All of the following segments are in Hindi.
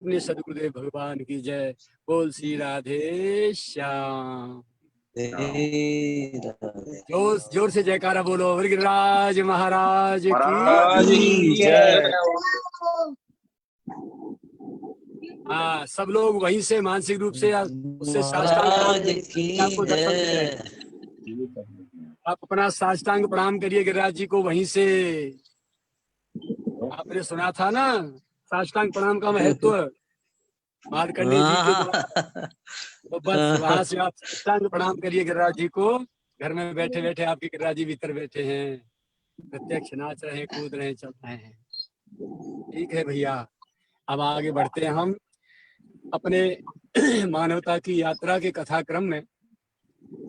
अपने सदगुरुदेव भगवान की जय। बोल श्री राधे श्याम। जोर से जयकारा बोलो। गिरिराज महाराज की जय। हाँ, सब लोग वहीं से मानसिक रूप से उससे साष्टांग आपको दर्शन दे रहे हैं। आप अपना साष्टांग प्रणाम करिए गिरिराज जी को वहीं से। आपने सुना था ना साष्टांग प्रणाम का महत्व मार्कंडेय जी के द्वारा। तो बस वहां से आप साष्टांग प्रणाम करिए गिरिराज जी को। घर में बैठे बैठे आपके गिरिराज जी भीतर बैठे हैं, प्रत्यक्ष नाच रहे हैं, कूद रहे हैं, चल रहे हैं। ठीक है भैया, अब आगे बढ़ते हैं हम अपने मानवता की यात्रा के कथाक्रम में,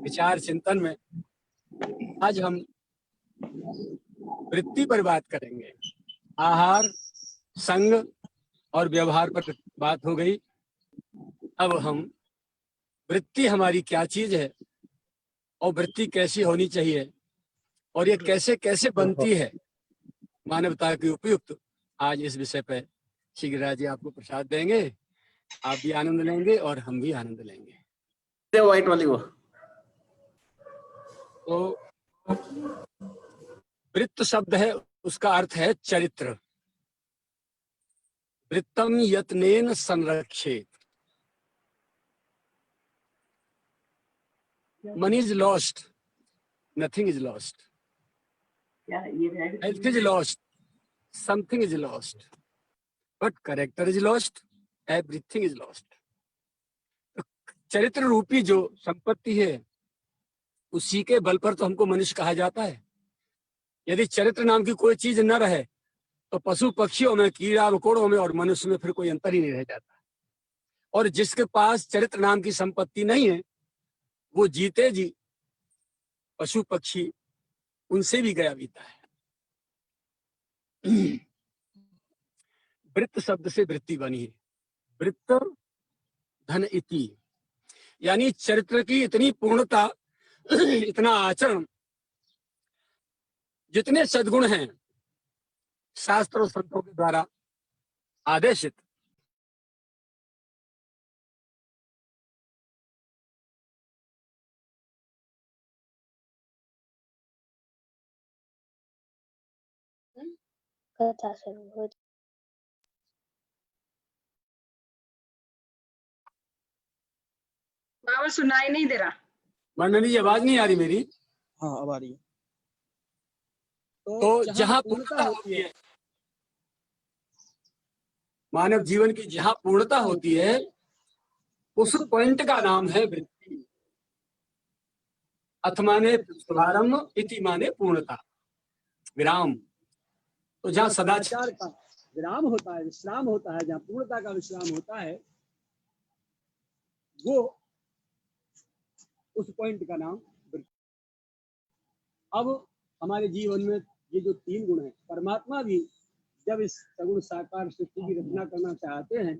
विचार चिंतन में। आज हम वृत्ति पर बात करेंगे। आहार, संग और व्यवहार पर बात हो गई। अब हम वृत्ति हमारी क्या चीज है और वृत्ति कैसी होनी चाहिए और ये कैसे कैसे बनती है मानवता की उपयुक्त, आज इस विषय पर श्री गिरिराज जी आपको प्रसाद देंगे। आप भी आनंद लेंगे और हम भी आनंद लेंगे। व्हाइट वाली वो तो वृत्त शब्द है, उसका अर्थ है चरित्र। वृत्तम यत्नेन संरक्षेत। Money is lost, nothing is lost. Health is lost, something is lost. But character is lost, everything is lost. तो चरित्र रूपी जो संपत्ति है उसी के बल पर तो हमको मनुष्य कहा जाता है। यदि चरित्र नाम की कोई चीज न रहे तो पशु पक्षियों में, कीड़ा मकोड़ों में और मनुष्य में फिर कोई अंतर ही नहीं रह जाता। और जिसके पास चरित्र नाम की संपत्ति नहीं है वो जीते जी पशु पक्षी उनसे भी गया बीता है। वृत्त शब्द से वृत्ति बनी है। वृत्त धन इति, यानी चरित्र की इतनी पूर्णता, इतना आचरण, जितने सद्गुण हैं शास्त्र और संतों के द्वारा आदेशित, कथा शुरू। बाबा सुनाई नहीं दे रहा। मंडली जी आवाज नहीं आ रही मेरी? हाँ अब आ रही है। तो जहां पूर्णता होती है, मानव जीवन की जहां पूर्णता होती है उस पॉइंट का नाम है वृत्ति। अथ माने शुभारंभ, इति माने पूर्णता, विराम। तो जहाँ सदाचार का विराम होता है, विश्राम होता है, जहाँ पूर्णता का विश्राम होता है, वो उस पॉइंट का नाम वृत्ति। अब हमारे जीवन में ये जो तीन गुण हैं, परमात्मा भी जब इस सगुण साकार सृष्टि की रचना करना चाहते हैं,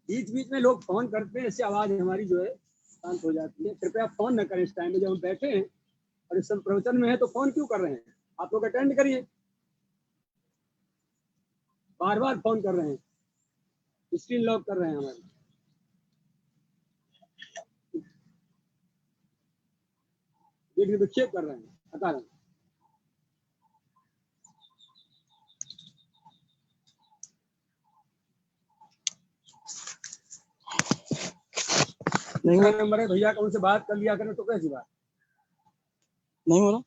बीच बीच में लोग फोन करते हैं, इससे आवाज हमारी जो है शांत हो जाती है। कृपया फोन न करें इस टाइम में जब हम बैठे हैं और इस समय प्रवचन में है, तो फोन क्यों कर रहे हैं? आप लोग अटेंड करिए। बार बार फोन कर रहे हैं, स्क्रीन लॉक कर रहे हैं हमारी। विघ्न विक्षेप कर रहे हैं अकारण। नहीं नंबर है भैया का, उनसे बात कर लिया करें तो कैसी बात? नहीं हो रहा।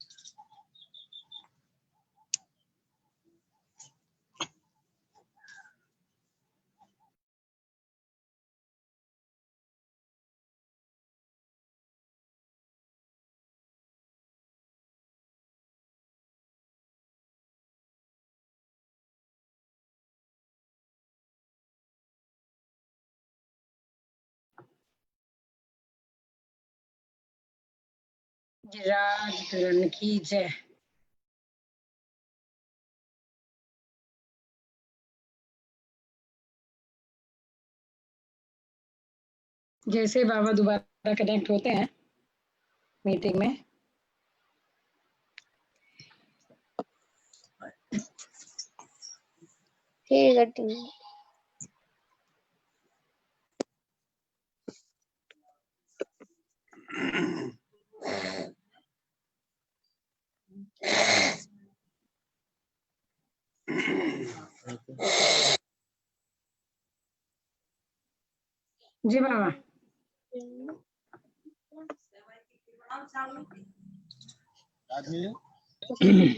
गिरिराज की जय। जैसे बाबा दोबारा कनेक्ट होते हैं मीटिंग में, ठीक है ठीक है। जी बाबा।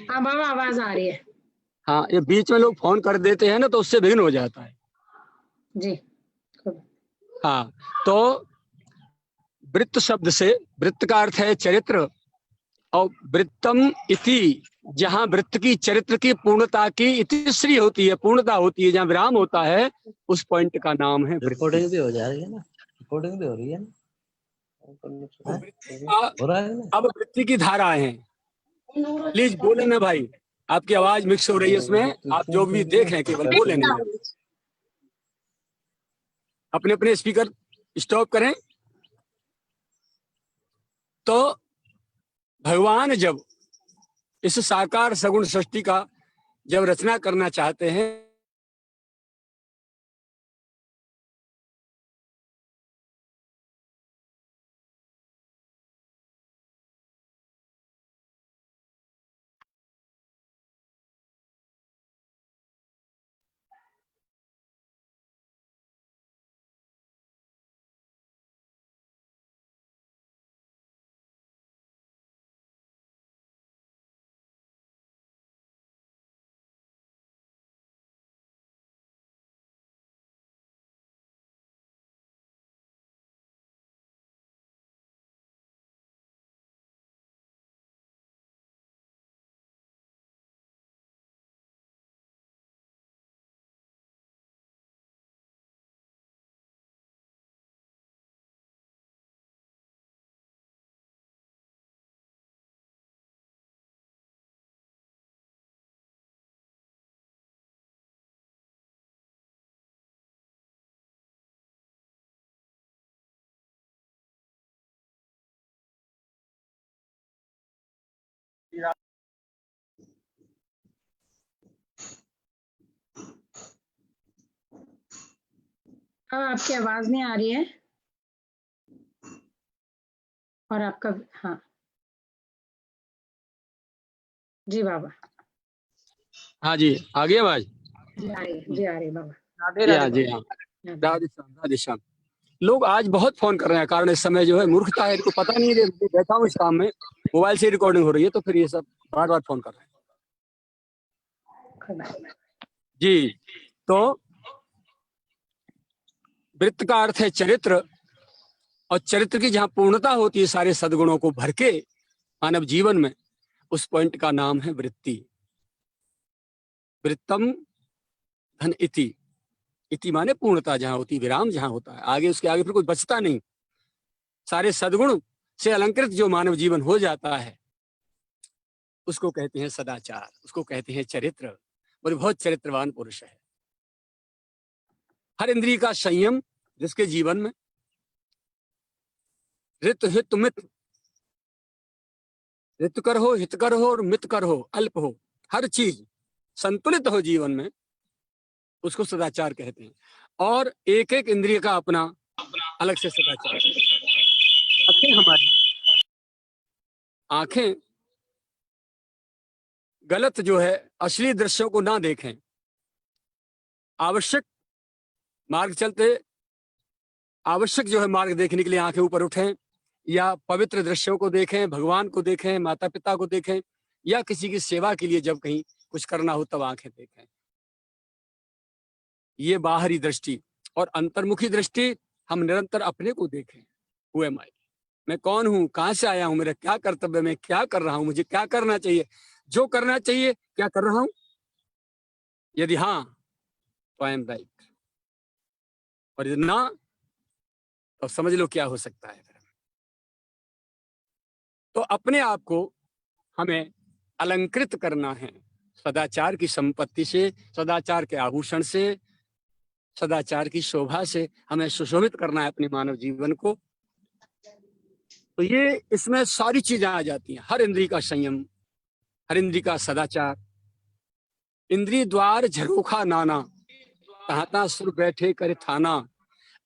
हाँ बाबा, आवाज आ रही है। हाँ, ये बीच में लोग फोन कर देते हैं ना, तो उससे विघ्न हो जाता है। जी। हाँ, तो वृत्त शब्द से, वृत्त का अर्थ है चरित्र, और वृत्तम इति, जहाँ वृत्त की, चरित्र की पूर्णता की इतिश्री होती है, पूर्णता होती है, जहाँ विराम होता है, उस पॉइंट का नाम है वृत्ति। रिकॉर्डिंग भी हो जा रही है ना, रिकॉर्डिंग भी हो रही है ना, हो रहा है ना। अब वृत्ति की धाराएं हैं, प्लीज बोले ना भाई, आपकी आवाज मिक्स हो रही है उसमें, आप जो भी देखें केवल बोले नहीं, अपने अपने स्पीकर स्टॉप करें। तो भगवान जब इस साकार सगुण सृष्टि का जब रचना करना चाहते हैं, हाँ, आपकी आवाज नहीं आ रही है। और आपका, हाँ जी बाबा। हाँ जी, आ गई आवाज? जी आ रही है, जी आ रही है बाबा। जी हाँ, राधे श्याम, राधे श्याम। लोग आज बहुत फोन कर रहे हैं, कारण इस समय जो है मूर्खता है, इनको पता नहीं है, बैठा हूँ इस काम में, मोबाइल से रिकॉर्डिंग हो रही है, तो फिर ये सब बार बार फोन कर रहे हैं जी। तो वृत्त का अर्थ है चरित्र, और चरित्र की जहाँ पूर्णता होती है सारे सद्गुणों को भर के मानव जीवन में, उस पॉइंट का नाम है वृत्ति। वृत्तम धन इति, इति माने पूर्णता जहाँ होती, विराम जहाँ होता है, आगे उसके आगे फिर कुछ बचता नहीं। सारे सद्गुण से अलंकृत जो मानव जीवन हो जाता है, उसको कहते हैं सदाचार, उसको कहते हैं चरित्र। और बहुत चरित्रवान पुरुष है। हर इंद्रिय का संयम जिसके जीवन में, ऋत हित मित, ऋतकर हो, हितकर हो और मितकर हो, अल्प हो, हर चीज संतुलित हो जीवन में, उसको सदाचार कहते हैं। और एक एक इंद्रिय का अपना अलग से सदाचार है। आंखें, हमारी आंखें गलत जो है असली दृश्यों को ना देखें, आवश्यक मार्ग चलते, आवश्यक जो है मार्ग देखने के लिए आंखें ऊपर उठें, या पवित्र दृश्यों को देखें, भगवान को देखें, माता पिता को देखें, या किसी की सेवा के लिए जब कहीं कुछ करना हो तब आंखें देखें। ये बाहरी दृष्टि। और अंतर्मुखी दृष्टि, हम निरंतर अपने को देखें। हु एम आई, मैं कौन हूं, कहां से आया हूं, मेरा क्या कर्तव्य, मैं क्या कर रहा हूं, मुझे क्या करना चाहिए, जो करना चाहिए क्या कर रहा हूं, यदि हाँ तो आई एम राइट, और यदि ना तो समझ लो क्या हो सकता है। तो अपने आप को हमें अलंकृत करना है सदाचार की संपत्ति से, सदाचार के आभूषण से, सदाचार की शोभा से हमें सुशोभित करना है अपने मानव जीवन को। तो ये इसमें सारी चीजें आ जाती हैं। हर इंद्रिय का संयम, हर इंद्रिय का सदाचार, इंद्रिय द्वार झरोखा नाना, तहाँ सुर बैठे करे थाना,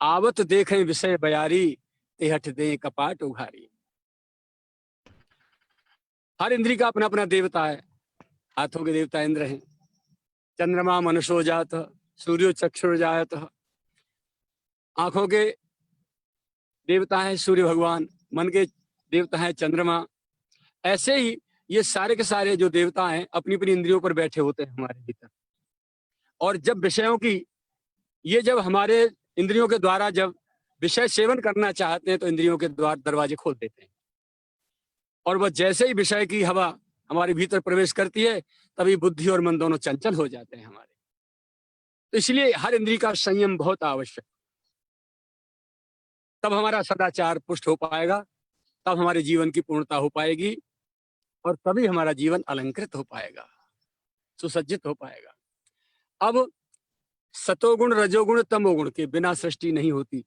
आवत देखें विषय बयारी, तेहठ दे कपाट उघारी। हर इंद्री का अपना अपना देवता है। हाथों के देवता इंद्र हैं, चंद्रमा मनुष्यो जात, सूर्यो चक्षुर जायत। आंखों के देवता है सूर्य भगवान, मन के देवता है चंद्रमा। ऐसे ही ये सारे के सारे जो देवता हैं अपनी अपनी इंद्रियों पर बैठे होते हैं हमारे भीतर। और जब विषयों की ये जब हमारे इंद्रियों के द्वारा जब विषय सेवन करना चाहते हैं तो इंद्रियों के द्वार दरवाजे खोल देते हैं, और वह जैसे ही विषय की हवा हमारे भीतर प्रवेश करती है तभी बुद्धि और मन दोनों चंचल हो जाते हैं हमारे। तो इसलिए हर इंद्रिय का संयम बहुत आवश्यक, तब हमारा सदाचार पुष्ट हो पाएगा, तब हमारे जीवन की पूर्णता हो पाएगी, और तभी हमारा जीवन अलंकृत हो पाएगा, सुसज्जित हो पाएगा। अब सतोगुण, रजोगुण, तमोगुण के बिना सृष्टि नहीं होती।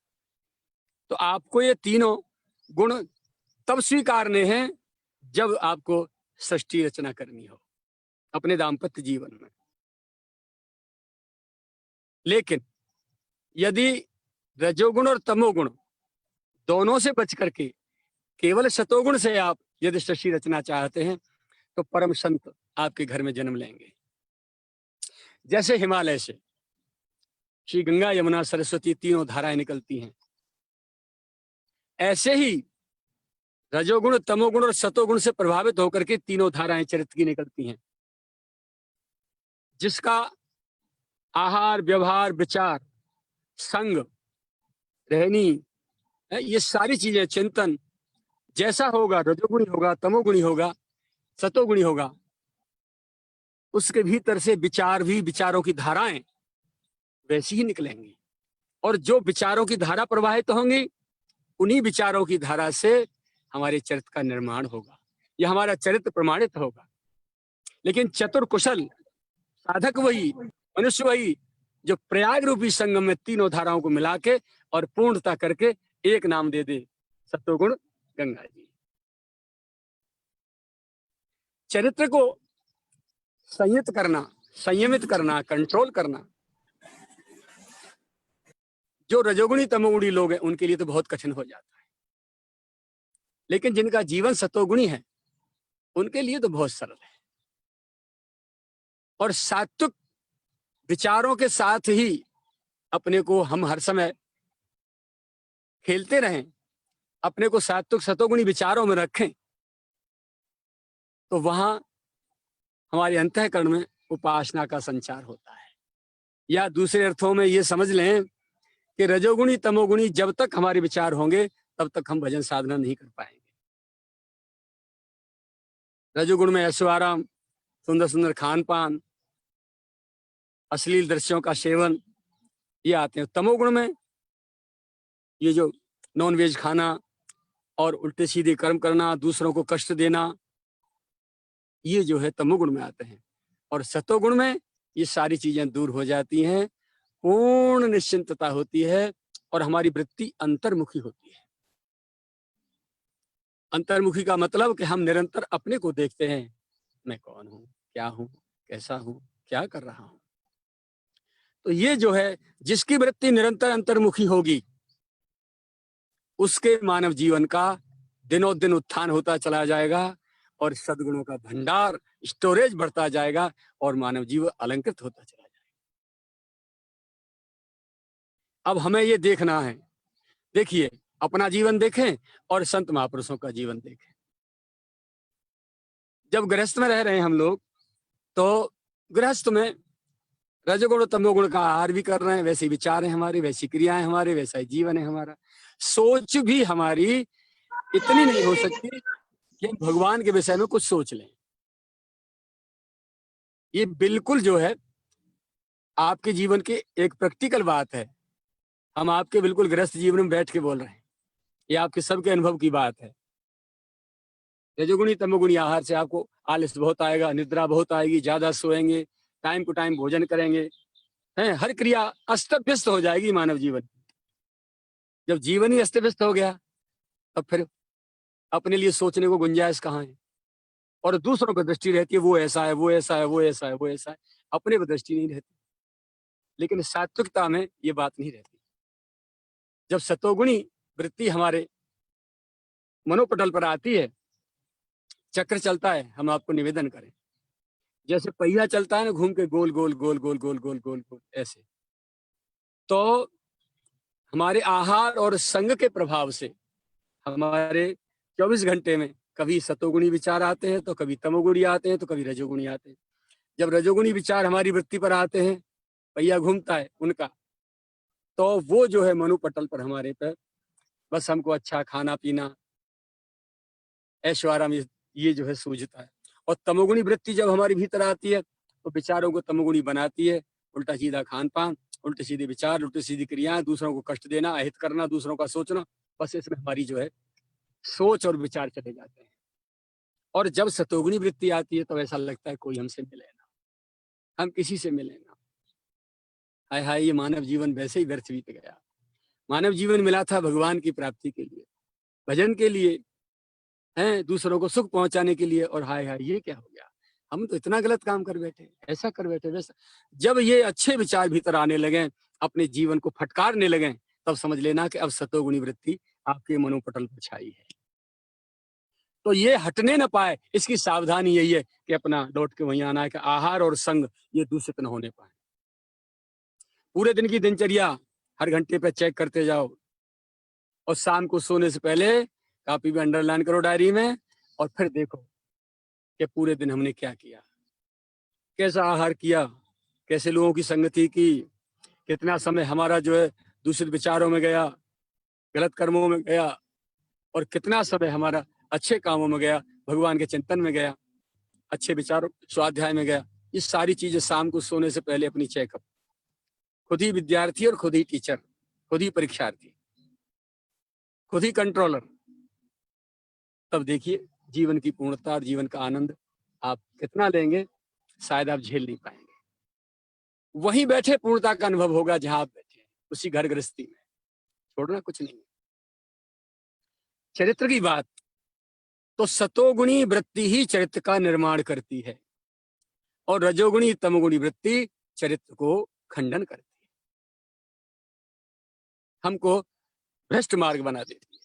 तो आपको ये तीनों गुण तब स्वीकारने हैं जब आपको सृष्टि रचना करनी हो अपने दाम्पत्य जीवन में। लेकिन यदि रजोगुण और तमोगुण दोनों से बच करके केवल सतोगुण से आप यदि सृष्टि रचना चाहते हैं तो परम संत आपके घर में जन्म लेंगे। जैसे हिमालय से श्री गंगा यमुना सरस्वती तीनों धाराएं निकलती हैं, ऐसे ही रजोगुण, तमोगुण और सतोगुण से प्रभावित होकर के तीनों धाराएं चरित्र की निकलती हैं। जिसका आहार, व्यवहार, विचार, संग, रहनी, ये सारी चीजें, चिंतन जैसा होगा, रजोगुणी होगा, तमोगुणी होगा, सतोगुणी होगा, उसके भीतर से विचार भी, विचारों की धाराएं वैसी ही निकलेंगी। और जो विचारों की धारा प्रवाहित होंगी उन्हीं विचारों की धारा से हमारे चरित्र का निर्माण होगा, यह हमारा चरित्र प्रमाणित होगा। लेकिन चतुर कुशल साधक वही, मनुष्य वही जो प्रयाग रूपी संगम में तीनों धाराओं को मिला के और पूर्णता करके एक नाम दे दे, सत्वगुण गंगा जी। चरित्र को संयत करना, संयमित करना, कंट्रोल करना जो रजोगुणी तमोगुणी लोग हैं उनके लिए तो बहुत कठिन हो जाता है, लेकिन जिनका जीवन सतोगुणी है उनके लिए तो बहुत सरल है। और सात्विक विचारों के साथ ही अपने को हम हर समय खेलते रहें, अपने को सात्विक सतोगुणी विचारों में रखें, तो वहां हमारे अंतःकरण में उपासना का संचार होता है। या दूसरे अर्थों में ये समझ लें कि रजोगुणी तमोगुणी जब तक हमारे विचार होंगे तब तक हम भजन साधना नहीं कर पाएंगे। रजोगुण में ऐशो आराम, सुंदर सुंदर खान पान, अश्लील दृश्यों का सेवन, ये आते हैं। तमोगुण में ये जो नॉन वेज खाना और उल्टे सीधे कर्म करना, दूसरों को कष्ट देना, ये जो है तमोगुण में आते हैं। और सतोगुण में ये सारी चीजें दूर हो जाती हैं, पूर्ण निश्चिंतता होती है और हमारी वृत्ति अंतर्मुखी होती है। अंतर्मुखी का मतलब कि हम निरंतर अपने को देखते हैं, मैं कौन हूं, क्या हूं, कैसा हूं, क्या कर रहा हूं। तो ये जो है, जिसकी वृत्ति निरंतर अंतर्मुखी होगी उसके मानव जीवन का दिनों दिन उत्थान होता चला जाएगा और सद्गुणों का भंडार, स्टोरेज बढ़ता जाएगा और मानव जीवन अलंकृत होता चला जाएगा। अब हमें ये देखना है, देखिए अपना जीवन देखें और संत महापुरुषों का जीवन देखें। जब गृहस्थ में रह रहे हैं हम लोग, तो गृहस्थ में रजोगुण तमोगुण का आहार भी कर रहे हैं, वैसे विचार हैं हमारे, वैसी क्रियाएं हमारे, वैसा ही जीवन है हमारा। सोच भी हमारी इतनी नहीं हो सकती कि हम भगवान के विषय में कुछ सोच लें। ये बिल्कुल जो है आपके जीवन की एक प्रैक्टिकल बात है। हम आपके बिल्कुल गृहस्थ जीवन में बैठ के बोल रहे हैं, ये आपके सबके अनुभव की बात है। रजोगुणी तमोगुणी आहार से आपको आलस बहुत आएगा, निद्रा बहुत आएगी, ज्यादा सोएंगे, टाइम टू टाइम भोजन करेंगे, हैं, हर क्रिया अस्त व्यस्त हो जाएगी मानव जीवन। जब जीवन ही अस्त व्यस्त हो गया तब फिर अपने लिए सोचने को गुंजाइश कहाँ है। और दूसरों पर दृष्टि रहती है, वो ऐसा है, वो ऐसा है, वो ऐसा है, वो ऐसा है, अपने पर दृष्टि नहीं रहती। लेकिन सात्विकता में ये बात नहीं रहती। जब सतोगुणी वृत्ति हमारे मनोपटल पर आती है, चक्र चलता है, हम आपको निवेदन करें, जैसे पहिया चलता है ना घूम के गोल गोल गोल गोल गोल गोल गोल गोल ऐसे, तो हमारे आहार और संग के प्रभाव से हमारे 24 घंटे में कभी सतोगुणी विचार आते हैं, तो कभी तमोगुणी आते हैं, तो कभी रजोगुणी आते हैं। जब रजोगुणी विचार हमारी वृत्ति पर आते हैं, पहिया घूमता है उनका, तो वो जो है मनुपटल पर हमारे पर बस हमको अच्छा खाना पीना, ऐशो आराम, ये जो है सूझता है। और तमोगुणी वृत्ति जब हमारे भीतर आती है तो विचारों को तमोगुणी बनाती है। उल्टा सीधा खान पान, उल्टे सीधे विचार, उल्टी सीधी क्रियाएं, दूसरों को कष्ट देना, अहित करना, दूसरों का सोचना, बस इसमें हमारी जो है सोच और विचार चले जाते हैं। और जब सतोगुणी वृत्ति आती है तो ऐसा लगता है कोई हमसे मिले ना, हम किसी से मिले ना, हाय हाय ये मानव जीवन वैसे ही व्यर्थ बीत गया। मानव जीवन मिला था भगवान की प्राप्ति के लिए, भजन के लिए, हैं दूसरों को सुख पहुंचाने के लिए, और हाय हाय ये क्या हो गया, हम तो इतना गलत काम कर बैठे, ऐसा कर बैठे वैसा। जब ये अच्छे विचार भीतर आने लगे, अपने जीवन को फटकारने लगे, तब समझ लेना कि अब सतोगुणी वृत्ति आपके मनोपटल पर छाई है। तो ये हटने न पाए, इसकी सावधानी यही है कि अपना लौट के वहीं आना है कि आहार और संग ये दूषित न होने पाए। पूरे दिन की दिनचर्या हर घंटे पे चेक करते जाओ, और शाम को सोने से पहले कॉपी में अंडरलाइन करो डायरी में, और फिर देखो कि पूरे दिन हमने क्या किया, कैसा आहार किया, कैसे लोगों की संगति की, कितना समय हमारा जो है दूषित विचारों में गया, गलत कर्मों में गया, और कितना समय हमारा अच्छे कामों में गया, भगवान के चिंतन में गया, अच्छे विचारों स्वाध्याय में गया। ये सारी चीजें शाम को सोने से पहले अपनी चेकअप, खुद ही विद्यार्थी और खुद ही टीचर, खुद ही परीक्षार्थी, खुद ही कंट्रोलर। तब देखिए जीवन की पूर्णता और जीवन का आनंद आप कितना लेंगे, शायद आप झेल नहीं पाएंगे। वहीं बैठे पूर्णता का अनुभव होगा जहां आप बैठे हैं, उसी घर गृहस्थी में, छोड़ना कुछ नहीं। चरित्र की बात, तो सतोगुणी वृत्ति ही चरित्र का निर्माण करती है, और रजोगुणी तमोगुणी वृत्ति चरित्र को खंडन करती है, हमको भ्रष्ट मार्ग बना देती है,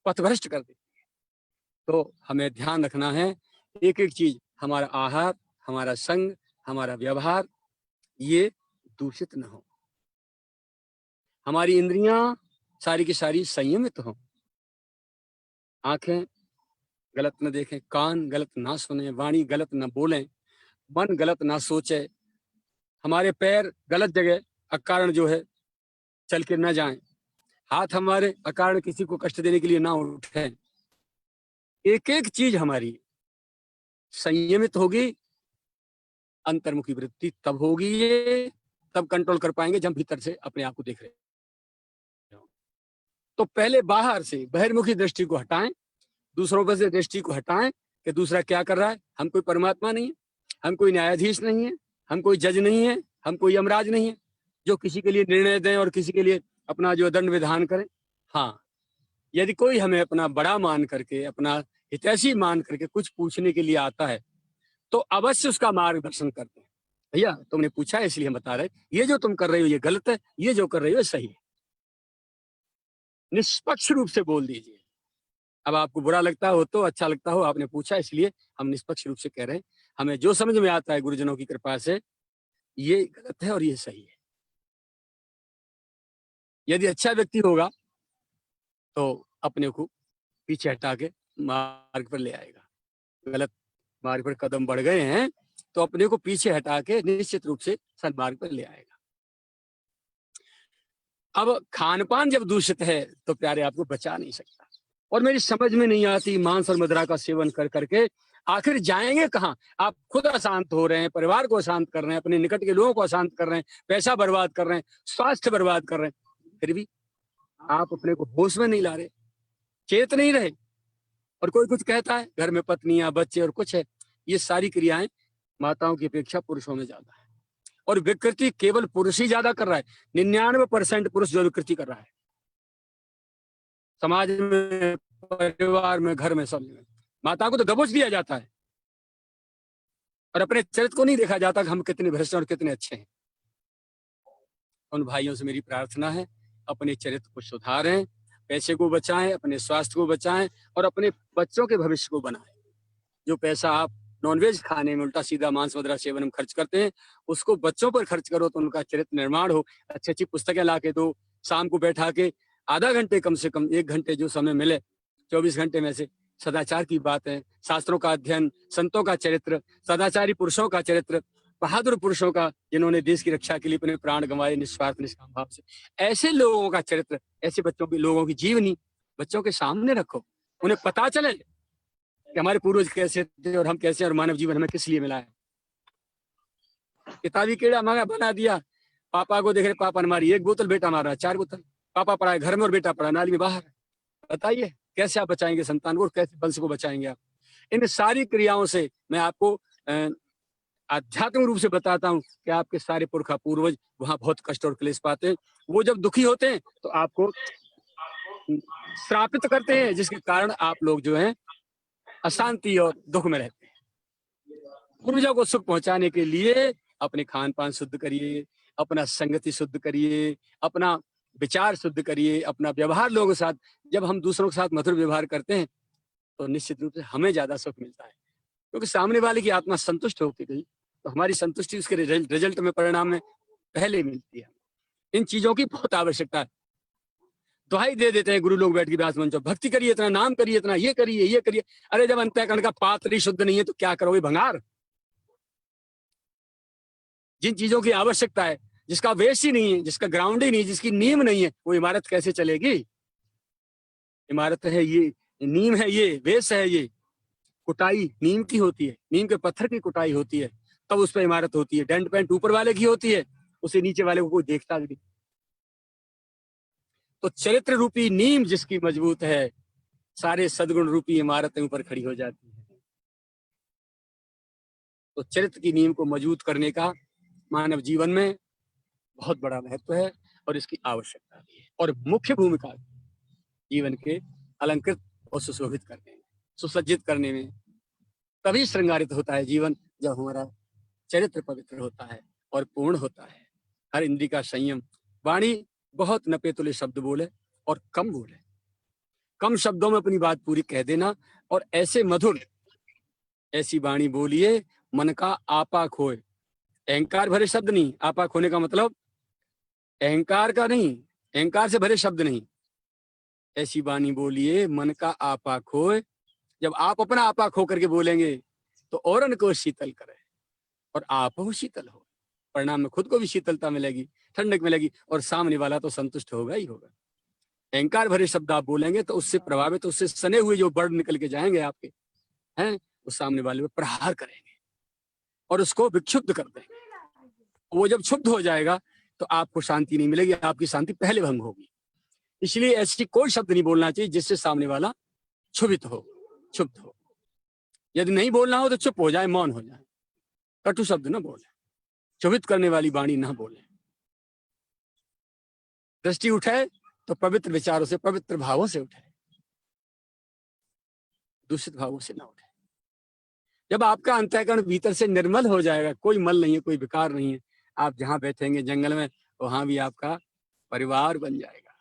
पथभ्रष्ट कर देती है। तो हमें ध्यान रखना है, एक एक चीज, हमारा आहार, हमारा संग, हमारा व्यवहार, ये दूषित न हो, हमारी इंद्रियां सारी की सारी संयमित हो, आंखें गलत न देखें, कान गलत ना सुने, वाणी गलत न बोलें, मन गलत ना सोचे, हमारे पैर गलत जगह अकारण जो है चल के न जाएं, हाथ हमारे अकारण किसी को कष्ट देने के लिए ना उठे। एक एक चीज हमारी संयमित होगी, अंतर्मुखी वृत्ति तब होगी, ये तब कंट्रोल कर पाएंगे जब भीतर से अपने आप को देख रहे हो। तो पहले बाहर से बहिर्मुखी दृष्टि को हटाएं, दूसरों पर से दृष्टि को हटाएं कि दूसरा क्या कर रहा है। हम कोई परमात्मा नहीं है, हम कोई न्यायाधीश नहीं है, हम कोई जज नहीं है, हम कोई यमराज नहीं है जो किसी के लिए निर्णय दें और किसी के लिए अपना जो दंड विधान करें। हाँ, यदि कोई हमें अपना बड़ा मान करके, अपना हितैषी मान करके कुछ पूछने के लिए आता है, तो अवश्य उसका मार्गदर्शन करते हैं। भैया तुमने पूछा है इसलिए हम बता रहे, ये जो तुम कर रहे हो ये गलत है, ये जो कर रहे हो सही है। निष्पक्ष रूप से बोल दीजिए। अब आपको बुरा लगता हो तो अच्छा लगता हो, आपने पूछा इसलिए हम निष्पक्ष रूप से कह रहे हैं। हमें जो समझ में आता है गुरुजनों की कृपा से, ये गलत है और ये सही है। यदि अच्छा व्यक्ति होगा तो अपने को पीछे हटा के मार्ग पर ले आएगा। गलत मार्ग पर कदम बढ़ गए हैं तो अपने को पीछे हटा के निश्चित रूप से सन्मार्ग पर ले आएगा। अब खान पान जब दूषित है तो प्यारे आपको बचा नहीं सकता। और मेरी समझ में नहीं आती, मांस और मदिरा का सेवन कर करके आखिर जाएंगे कहाँ। आप खुद अशांत हो रहे हैं, परिवार को अशांत कर रहे हैं, अपने निकट के लोगों को अशांत कर रहे हैं, पैसा बर्बाद कर रहे हैं, स्वास्थ्य बर्बाद कर रहे हैं, फिर भी आप अपने को होश में नहीं ला रहे, चेत नहीं रहे। और कोई कुछ कहता है, घर में पत्नियां, बच्चे और कुछ है। ये सारी क्रियाएं माताओं की अपेक्षा पुरुषों में ज्यादा है, और विकृति केवल पुरुष ही ज्यादा कर रहा है। 99% पुरुष जो विकृति कर रहा है समाज में, परिवार में, घर में, सब में। माता को तो दबोच दिया जाता है और अपने चरित्र को नहीं देखा जाता कि हम कितने भ्रष्ट और कितने अच्छे हैं। उन भाइयों से मेरी प्रार्थना है, अपने चरित्र को सुधारें, पैसे को बचाएं, अपने स्वास्थ्य को बचाएं और अपने बच्चों के भविष्य को बनाएं। जो पैसा आप नॉनवेज खाने में, उल्टा सीधा मांस मदिरा सेवन में खर्च करते हैं, उसको बच्चों पर खर्च करो तो उनका चरित्र निर्माण हो। अच्छी अच्छी पुस्तकें ला के दो, शाम को बैठा के आधा घंटे, कम से कम 1 घंटे जो समय मिले 24 घंटे में से सदाचार की बात है, शास्त्रों का अध्ययन, संतों का चरित्र, सदाचारी पुरुषों का चरित्र, बहादुर पुरुषों का जिन्होंने देश की रक्षा के लिए अपने प्राण गंवाए निस्वार्थ निष्काम भाव से, ऐसे लोगों का चरित्र, ऐसे बच्चों के, लोगों की जीवनी बच्चों के सामने रखो, उन्हें पता चले कि हमारे पूर्वज कैसे थे और हम कैसे, और मानव जीवन हमें किस लिए मिला है। किताबी कीड़ा हमारा बना दिया, पापा को देख रहे, पापा ने मारी 1 बोतल, बेटा मारा 4 बोतल, पापा पढ़ा है घर में और बेटा पढ़ा नाली में बाहर। बताइए कैसे आप बचाएंगे संतान को और कैसे वंश को बचाएंगे आप? इन सारी क्रियाओं से मैं आपको आध्यात्मिक रूप से बताता हूँ कि आपके सारे पुरखा पूर्वज वहां बहुत कष्ट और क्लेश पाते हैं। वो जब दुखी होते हैं तो आपको श्रापित करते हैं, जिसके कारण आप लोग जो हैं अशांति और दुख में रहते हैं। पूर्वजों को सुख पहुंचाने के लिए अपने खान पान शुद्ध करिए, अपना संगति शुद्ध करिए, अपना विचार शुद्ध करिए, अपना व्यवहार लोगों के साथ, जब हम दूसरों के साथ मधुर व्यवहार करते हैं तो निश्चित रूप से हमें ज्यादा सुख मिलता है, क्योंकि सामने वाले की आत्मा संतुष्ट होती गई तो हमारी संतुष्टि उसके रिजल्ट में, परिणाम में पहले मिलती है। इन चीजों की बहुत आवश्यकता है। दुहाई दे देते हैं गुरु लोग बैठ के व्यास मंच, भक्ति करिए, इतना नाम करिए, इतना ये करिए, ये करिए। अरे जब अंतःकरण का पात्र ही शुद्ध नहीं है तो क्या करोगे भंगार? जिन चीजों की आवश्यकता है, जिसका बेस ही नहीं है, जिसका ग्राउंड ही नहीं है, जिसकी नींव नहीं है, वो इमारत कैसे चलेगी? इमारत है ये, नींव है ये, बेस है ये। कुटाई नीम की होती है, नीम के पत्थर की कुटाई होती है, तब उस पर इमारत होती है। डेंट पेंट ऊपर वाले की होती है, उसे नीचे वाले को कोई देखता नहीं। तो चरित्र रूपी नीम जिसकी मजबूत है, सारे सद्गुण रूपी इमारतें ऊपर खड़ी हो जाती है। तो चरित्र की नीम को मजबूत करने का मानव जीवन में बहुत बड़ा महत्व है और इसकी आवश्यकता भी है, और मुख्य भूमिका जीवन के अलंकृत और सुशोभित करने में, सुसज्जित करने में। तभी श्रृंगारित होता है जीवन जब हमारा चरित्र पवित्र होता है और पूर्ण होता है। हर इंद्रिय का संयम, वाणी बहुत नपे तुले शब्द बोले और कम बोले, कम शब्दों में अपनी बात पूरी कह देना, और ऐसे मधुर, ऐसी वाणी बोलिए मन का आपा खोए। अहंकार भरे शब्द नहीं, आपा खोने का मतलब अहंकार का नहीं, अहंकार से भरे शब्द नहीं। ऐसी वाणी बोलिए मन का आपा खोए। जब आप अपना आपा खो करके बोलेंगे तो औरन को शीतल करे और आप हो शीतल हो, परिणाम में खुद को भी शीतलता मिलेगी, ठंडक मिलेगी, और सामने वाला तो संतुष्ट होगा ही होगा। अहंकार भरे शब्द आप बोलेंगे तो उससे प्रभावित, उससे सने हुए जो बर्ड निकल के जाएंगे आपके, हैं, उस सामने वाले पे प्रहार करेंगे और उसको विक्षुब्ध कर देंगे। वो जब क्षुब्ध हो जाएगा तो आपको शांति नहीं मिलेगी, आपकी शांति पहले भंग होगी। इसलिए ऐसी कोई शब्द नहीं बोलना चाहिए जिससे सामने वाला क्षुभित हो, क्षुब्ध हो। यदि नहीं बोलना हो तो चुप हो जाए, मौन हो जाए, कटु शब्द ना बोले, क्षुभित करने वाली वाणी ना बोले। दृष्टि उठे तो पवित्र विचारों से, पवित्र भावों से उठे, दूषित भावों से ना उठे। जब आपका अंतःकरण भीतर से निर्मल हो जाएगा, कोई मल नहीं है, कोई विकार नहीं है, आप जहां बैठेंगे जंगल में, वहां भी आपका परिवार बन जाएगा।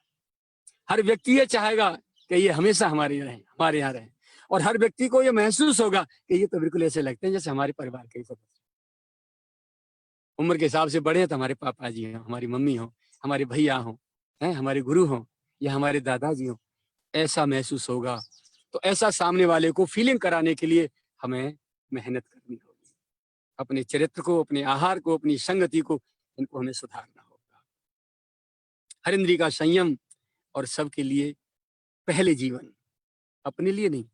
हर व्यक्ति ये चाहेगा कि ये हमेशा हमारे यहाँ रहे, और हर व्यक्ति को ये महसूस होगा कि ये तो बिल्कुल ऐसे लगते हैं जैसे हमारे परिवार के सदस्य। उम्र के हिसाब से बड़े हैं तो हमारे पापा जी हों, हमारी मम्मी हो, हमारे भैया हों, हैं, हमारे गुरु हों या हमारे दादाजी हों, ऐसा महसूस होगा। तो ऐसा सामने वाले को फीलिंग कराने के लिए हमें मेहनत करनी होगी। अपने चरित्र को, अपने आहार को, अपनी संगति को, इनको हमें सुधारना होगा। हर इंद्रिय का संयम, और सबके लिए पहले जीवन, अपने लिए नहीं।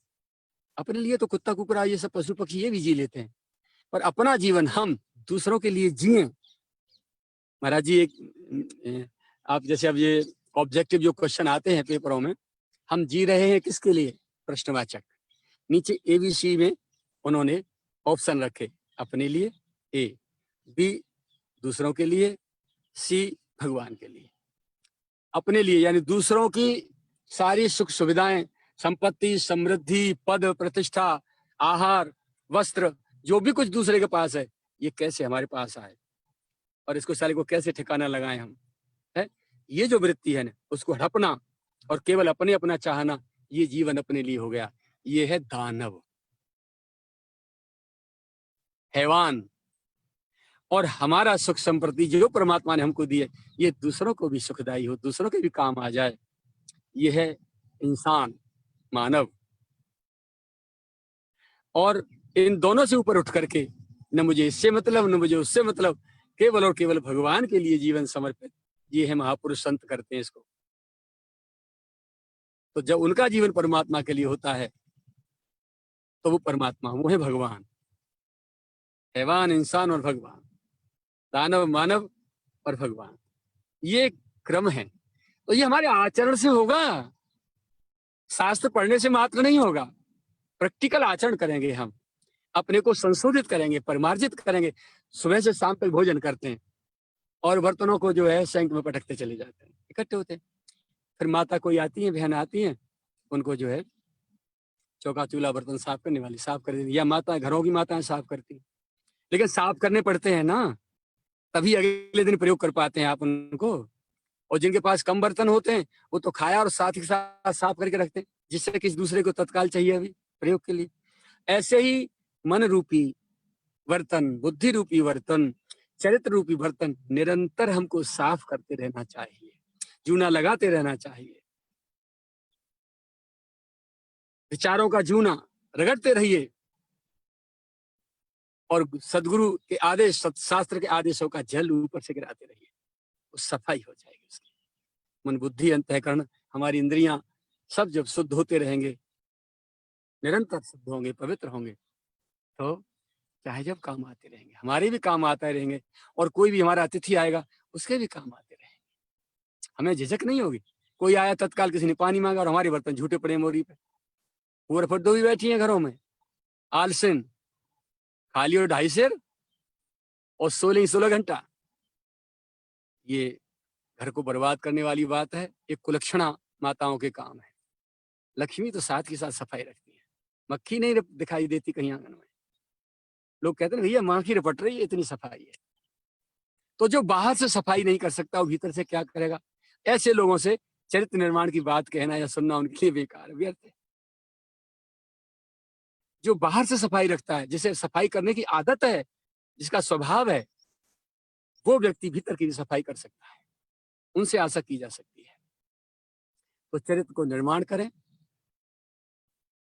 अपने लिए तो कुत्ता कुकरा ये सब पशु पक्षी ये भी जी लेते हैं, पर अपना जीवन हम दूसरों के लिए जिए। महाराज जी, एक आप जैसे अब ये ऑब्जेक्टिव जो क्वेश्चन आते हैं पेपरों में, हम जी रहे हैं किसके लिए? प्रश्नवाचक। नीचे ABC में उन्होंने ऑप्शन रखे, अपने लिए A, B दूसरों के लिए, C भगवान के लिए। अपने लिए यानी दूसरों की सारी सुख सुविधाएं, संपत्ति, समृद्धि, पद, प्रतिष्ठा, आहार, वस्त्र, जो भी कुछ दूसरे के पास है, ये कैसे हमारे पास आए और इसको सारे को कैसे ठिकाना लगाएं हम। ये जो वृत्ति है ना, उसको हड़पना और केवल अपने अपना चाहना, ये जीवन अपने लिए हो गया। ये है दानव, हैवान। और हमारा सुख संपत्ति जो परमात्मा ने हमको दी है, ये दूसरों को भी सुखदायी हो, दूसरों के भी काम आ जाए, ये है इंसान, मानव। और इन दोनों से ऊपर उठ करके न मुझे इससे मतलब न मुझे उससे मतलब, केवल और केवल भगवान के लिए जीवन समर्पित, ये है महापुरुष संत करते हैं इसको। तो जब उनका जीवन परमात्मा के लिए होता है तो वो परमात्मा, वो है भगवान। हैवान, इंसान और भगवान, दानव, मानव और भगवान, ये क्रम है। तो ये हमारे आचरण से होगा, शास्त्र पढ़ने से मात्र नहीं होगा। प्रैक्टिकल आचरण करेंगे, हम अपने को संशोधित करेंगे, परिमार्जित करेंगे। सुबह से शाम तक भोजन करते हैं और बर्तनों को जो है सिंक में पटकते चले जाते हैं, इकट्ठे होते हैं। फिर माता कोई आती है, बहन आती है, उनको जो है चौका चूल्हा बर्तन साफ करने वाली साफ कर देती, या माता, घरों की माताएं साफ करती। लेकिन साफ करने पड़ते हैं ना, तभी अगले दिन प्रयोग कर पाते हैं आप उनको। और जिनके पास कम बर्तन होते हैं वो तो खाया और साथ ही साथ साफ करके रखते हैं, जिससे किसी दूसरे को तत्काल चाहिए अभी प्रयोग के लिए। ऐसे ही मन रूपी बर्तन, बुद्धि रूपी बर्तन, चरित्र रूपी बर्तन निरंतर हमको साफ करते रहना चाहिए, जूना लगाते रहना चाहिए। विचारों का जूना रगड़ते रहिए और सदगुरु के आदेश, शास्त्र के आदेशों का जल ऊपर से गिराते रहिए, वो सफाई हो जाएगी उसकी। मन, बुद्धि, अंतःकरण, हमारी इंद्रियां सब जब शुद्ध होते रहेंगे, निरंतर शुद्ध होंगे, पवित्र होंगे, तो चाहे जब काम आते रहेंगे, हमारे भी काम आते रहेंगे। और कोई भी हमारा अतिथि आएगा, उसके भी काम आते रहेंगे, हमें झिझक नहीं होगी। कोई आया, तत्काल किसी ने पानी मांगा और हमारे बर्तन झूठे पड़े मोरी पे, पूरा फड्डो भी बैठी है घरों में, आलसिन, खाली और 2.5 सेर और 16 घंटा। ये घर को बर्बाद करने वाली बात है। एक कुलक्षणा माताओं के काम है। लक्ष्मी तो साथ के साथ सफाई रखती है, मक्खी नहीं दिखाई देती कहीं आंगन में। लोग कहते हैं भैया माखी रपट रही है, इतनी सफाई है। तो जो बाहर से सफाई नहीं कर सकता वो भीतर से क्या करेगा? ऐसे लोगों से चरित्र निर्माण की बात कहना या सुनना उनके लिए बेकार, व्यर्थ है। जो बाहर से सफाई रखता है, जिसे सफाई करने की आदत है, जिसका स्वभाव है, वो व्यक्ति भीतर की भी सफाई कर सकता है, उनसे आशा की जा सकती है। तो चरित्र को निर्माण करें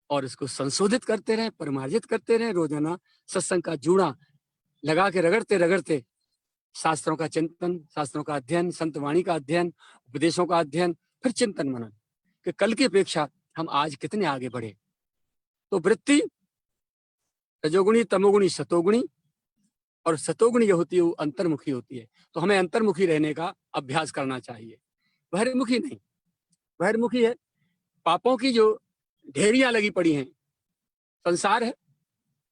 और इसको संशोधित करते रहें, परिमार्जित करते रहें। रोजाना सत्संग का जूड़ा लगा के रगड़ते रगड़ते शास्त्रों का चिंतन, शास्त्रों का अध्ययन, संत वाणी का अध्ययन, उपदेशों का अध्ययन, फिर चिंतन मनन कि कल की अपेक्षा हम आज कितने आगे बढ़े। तो वृत्ति रजोगुणी, तमोगुणी, सतोगुणी, और सतोगुणी जो होती है वो अंतर्मुखी होती है। तो हमें अंतर्मुखी रहने का अभ्यास करना चाहिए, बहिर्मुखी नहीं। बहिर्मुखी है पापों की जो ढेरियां लगी पड़ी हैं, संसार है,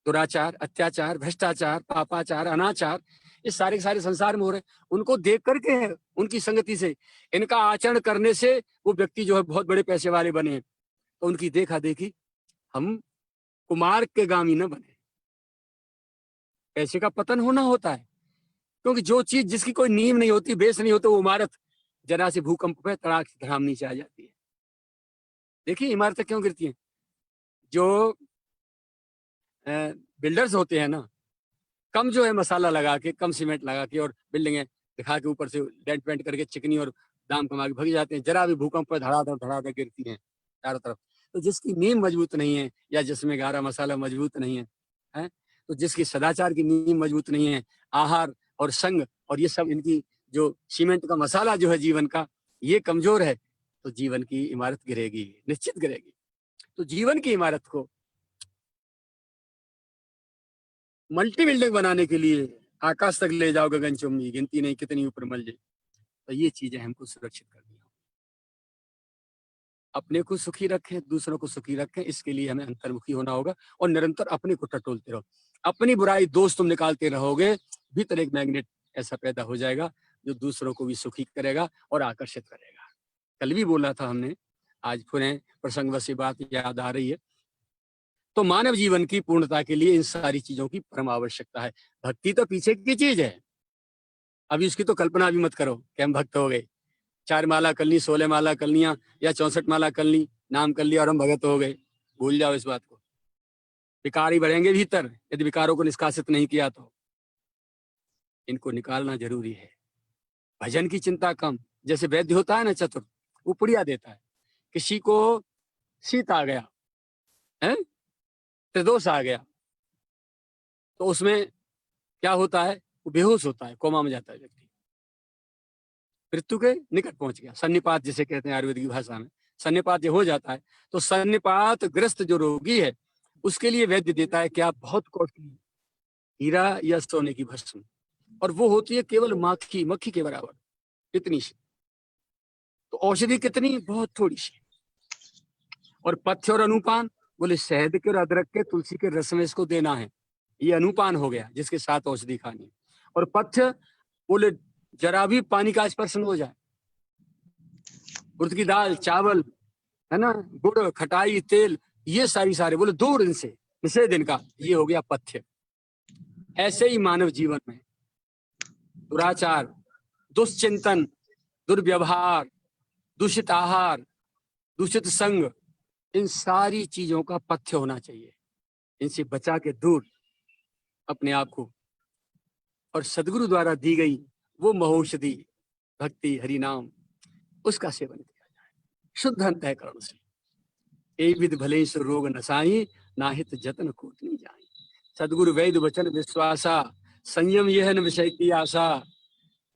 दुराचार, अत्याचार, भ्रष्टाचार, पापाचार, अनाचार, ये सारे के सारे संसार में हो रहे हैं। उनको देख करके, उनकी संगति से, इनका आचरण करने से वो व्यक्ति जो है बहुत बड़े पैसे वाले बने हैं। तो उनकी देखा देखी हम कुमार के गामी न बने। पैसे का पतन होना होता है, क्योंकि जो चीज जिसकी कोई नींव नहीं होती, बेस नहीं होती, वो इमारत जरा से भूकंप पे तड़ाक से धड़ाम नीचे आ जाती है। देखिए इमारतें क्यों गिरती हैं? जो बिल्डर्स होते हैं ना, कम जो है मसाला लगा के, कम सीमेंट लगा के और बिल्डिंगें दिखा के ऊपर से डेंट पेंट करके चिकनी और दाम कमा के भग जाते हैं। जरा भी भूकंप पर धड़ाधड़ गिरती हैं चारों तरफ। तो जिसकी नींव मजबूत नहीं है, या जिसमें गारा मसाला मजबूत नहीं है, तो जिसकी सदाचार की नींव मजबूत नहीं है, आहार और संग और ये सब, इनकी जो सीमेंट का मसाला जो है जीवन का, ये कमजोर है, तो जीवन की इमारत गिरेगी, निश्चित गिरेगी। तो जीवन की इमारत को मल्टी बिल्डिंग बनाने के लिए आकाश तक ले जाओ गगनचुंबी, गिनती नहीं कितनी ऊपर मल जाए। तो ये चीजें हमको सुरक्षित करनी होंगी। अपने को सुखी रखें, दूसरों को सुखी रखें, इसके लिए हमें अंतर्मुखी होना होगा और निरंतर अपने को टटोलते रहो। अपनी बुराई दोष तुम निकालते रहोगे, भीतर एक मैग्नेट ऐसा पैदा हो जाएगा जो दूसरों को भी सुखी करेगा और आकर्षित करेगा। कल भी बोला था हमने, आज पुनः प्रसंगवश बात याद आ रही है। तो मानव जीवन की पूर्णता के लिए इन सारी चीजों की परम आवश्यकता है। भक्ति तो पीछे की चीज है, अभी उसकी तो कल्पना भी मत करो कि हम भक्त हो गए। 4 माला कर ली, 16 माला कर लिया या 64 माला कर ली, नाम कर लिया और हम भगत हो गए। भूल जाओ इस बात को। विकार ही बढ़ेंगे भीतर यदि विकारों को निष्कासित नहीं किया तो। इनको निकालना जरूरी है। भजन की चिंता कम। जैसे वैद्य होता है ना चतुर, वो पुड़िया देता है। किसी को शीत आ गया है, त्रिदोष आ गया, तो उसमें क्या होता है, वो बेहोश होता है, कोमा में जाता है व्यक्ति, मृत्यु के निकट पहुंच गया। सन्निपात जिसे कहते हैं आयुर्वेद की भाषा में, सन्निपात ये हो जाता है। तो सन्निपात ग्रस्त जो रोगी है उसके लिए वैद्य देता है क्या, बहुत कॉस्टली हीरा या सोने की भस्म, और वो होती है केवल मक्खी के बराबर, इतनी सी। तो औषधि कितनी, बहुत थोड़ी सी। और पथ्य और अनुपान, बोले शहद के और अदरक के तुलसी के रस में इसको देना है, ये अनुपान हो गया जिसके साथ औषधि खानी है। और पथ्य बोले जरा भी पानी का स्पर्श हो जाए, उड़द की दाल, चावल, है ना, गुड़, खटाई, तेल, ये सारे बोले दूर इनसे, निषेध इनका, ये हो गया पथ्य। ऐसे ही मानव जीवन में दुराचार, दुष्चिंतन, दुर्व्यवहार, दूषित आहार, दूषित संग, इन सारी चीजों का पथ्य होना चाहिए। इनसे बचा के दूर अपने आप को, और सदगुरु द्वारा दी गई वो महौषधि भक्ति हरि नाम, उसका सेवन किया जाए शुद्ध अंतःकरण से। ए विध भले सो रोग नसाई, नाहित जतन कोटनी जाई। सदगुरु वैद्य वचन विश्वासा, संयम यह न विषय की आशा।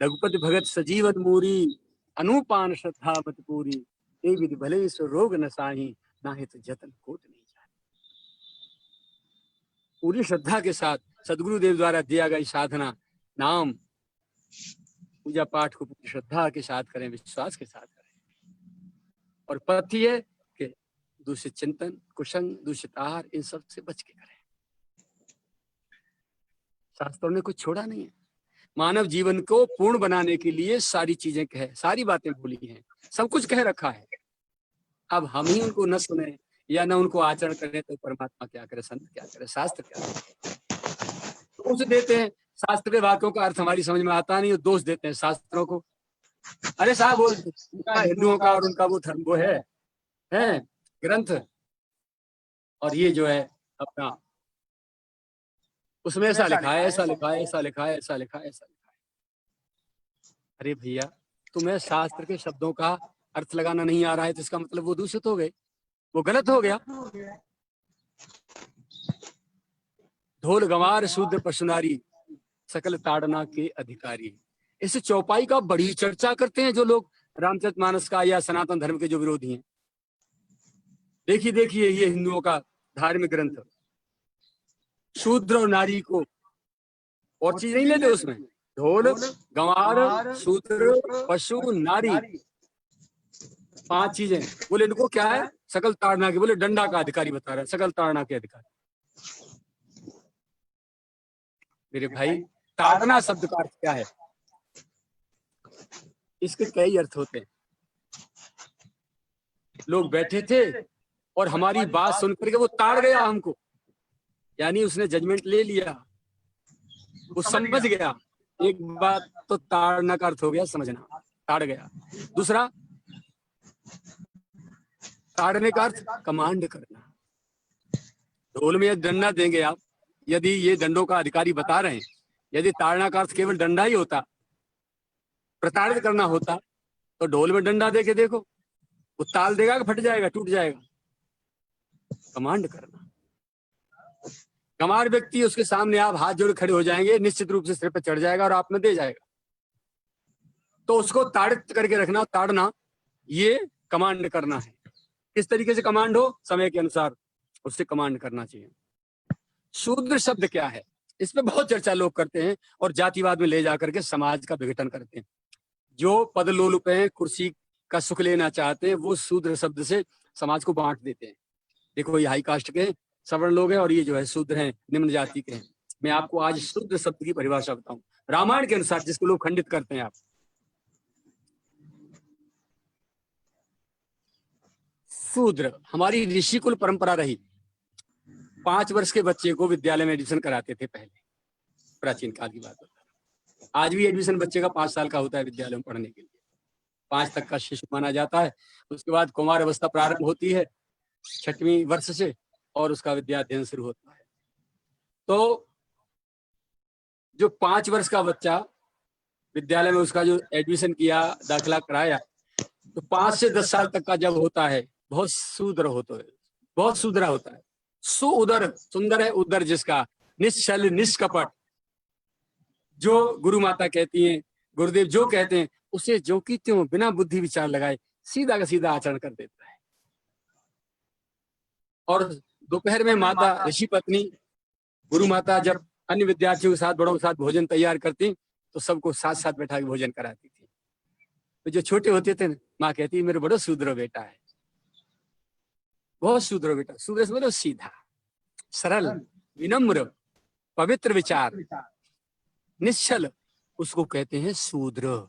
रघुपति भगत सजीवन मूरी, अनुपान श्रद्धा मत पूरी। ए विध भले सो रोग नसाई, नाहित जतन कोटनी जाई। पूरी श्रद्धा के साथ सदगुरुदेव द्वारा दिया गई साधना नाम पूजा पाठ को पूरी श्रद्धा के साथ करें, विश्वास के साथ करें। और पथ्य है कि दूषित चिंतन, कुसंग, दूषित आहार, इन सब से बच के करें। शास्त्रों ने कुछ छोड़ा नहीं है। मानव जीवन को पूर्ण बनाने के लिए सारी चीजें कहे, सारी बातें बोली हैं, सब कुछ कह रखा है। अब हम ही उनको न सुने या न उनको आचरण करें तो परमात्मा क्या करे, संत क्या करे, शास्त्र क्या करे। दोष देते हैं, शास्त्र के वाक्यों का अर्थ हमारी समझ में आता नहीं, दोष देते हैं शास्त्रों को। अरे साहब बोल, हिंदुओं का और उनका वो धर्म वो है ग्रंथ, और ये जो है अपना उसमें ऐसा लिखा है, ऐसा लिखा है, ऐसा लिखा है, ऐसा लिखा है, ऐसा लिखा है। अरे भैया, तुम्हें शास्त्र के शब्दों का अर्थ लगाना नहीं आ रहा है तो इसका मतलब वो दूषित हो गए, वो गलत हो गया। ढोल गंवार शूद्र पशुनारी, सकल ताड़ना के अधिकारी। इस चौपाई का बड़ी चर्चा करते हैं जो लोग रामचरितमानस का या सनातन धर्म के जो विरोधी हैं। देखिए ये हिंदुओं का धार्मिक ग्रंथ, शूद्र और नारी को और चीज नहीं लेते उसमें, ढोल गंवार शूद्र पशु नारी, 5 चीजें। बोले इनको क्या है, सकल ताड़ना के, बोले डंडा का अधिकारी बता रहा है, सकल ताड़ना के अधिकारी। मेरे भाई, ताड़ना शब्द का अर्थ क्या है, इसके कई अर्थ होते हैं। लोग बैठे थे और हमारी बात सुन करके वो ताड़ गया हमको, यानी उसने जजमेंट ले लिया, वो समझ गया। एक बात तो ताड़ना का अर्थ हो गया समझना, ताड़ गया। दूसरा, ताड़ने का अर्थ कमांड करना। ढोल में डंडा देंगे आप, यदि ये डंडों का अधिकारी बता रहे हैं, यदि ताड़ना का अर्थ केवल डंडा ही होता, प्रताड़ित करना होता, तो ढोल में डंडा देके देखो, वो ताल देगा कि फट जाएगा, टूट जाएगा। कमांड करना। गंवार व्यक्ति, उसके सामने आप हाथ जोड़ खड़े हो जाएंगे, निश्चित रूप से सिर पर चढ़ जाएगा और आप में दे जाएगा। तो उसको ताड़ित करके रखना, ताड़ना, ये कमांड करना है। किस तरीके से कमांड हो, समय के अनुसार उससे कमांड करना चाहिए। शूद्र शब्द क्या है, इस पे बहुत चर्चा लोग करते हैं और जातिवाद में ले जाकर के समाज का विघटन करते हैं। जो पद लोलुप हैं, कुर्सी का सुख लेना चाहते हैं, वो शूद्र शब्द से समाज को बांट देते हैं। देखो ये हाई कास्ट के सवर्ण लोग हैं और ये जो है शूद्र हैं, निम्न जाति के हैं। मैं आपको आज शूद्र शब्द की परिभाषा बताऊं रामायण के अनुसार, जिसको लोग खंडित करते हैं। आप शूद्र, हमारी ऋषिकुल परंपरा रही। 5 वर्ष के बच्चे को विद्यालय में एडमिशन कराते थे पहले, प्राचीन काल की बात होता है। आज भी एडमिशन बच्चे का 5 साल का होता है विद्यालय में पढ़ने के लिए। 5 तक का शिशु माना जाता है। उसके बाद कुमार अवस्था प्रारंभ होती है 6वीं वर्ष से और उसका विद्या अध्ययन शुरू होता है। तो जो 5 वर्ष का बच्चा विद्यालय में उसका जो एडमिशन किया, दाखिला कराया, तो 5 से 10 साल तक का जब होता है बहुत सुंदर होता है, बहुत सुधरा होता है। सुउदर, सुंदर है उदर जिसका, निश्चल निष्कपट, जो गुरु माता कहती हैं, गुरुदेव जो कहते हैं उसे जो की त्यों बिना बुद्धि विचार लगाए सीधा का सीधा आचरण कर देता है। और दोपहर में माता ऋषि पत्नी गुरु माता जब अन्य विद्यार्थियों के साथ, बड़ों के साथ भोजन तैयार करती तो सबको साथ साथ बैठा के भोजन कराती थी। तो जो छोटे होते थे माँ कहती मेरे बड़ो सुधरो बेटा है, बहुत सुधरो बेटा। सुधर से बोलो सीधा, सरल, विनम्र, पवित्र विचार, निश्चल, उसको कहते हैं शूद्र।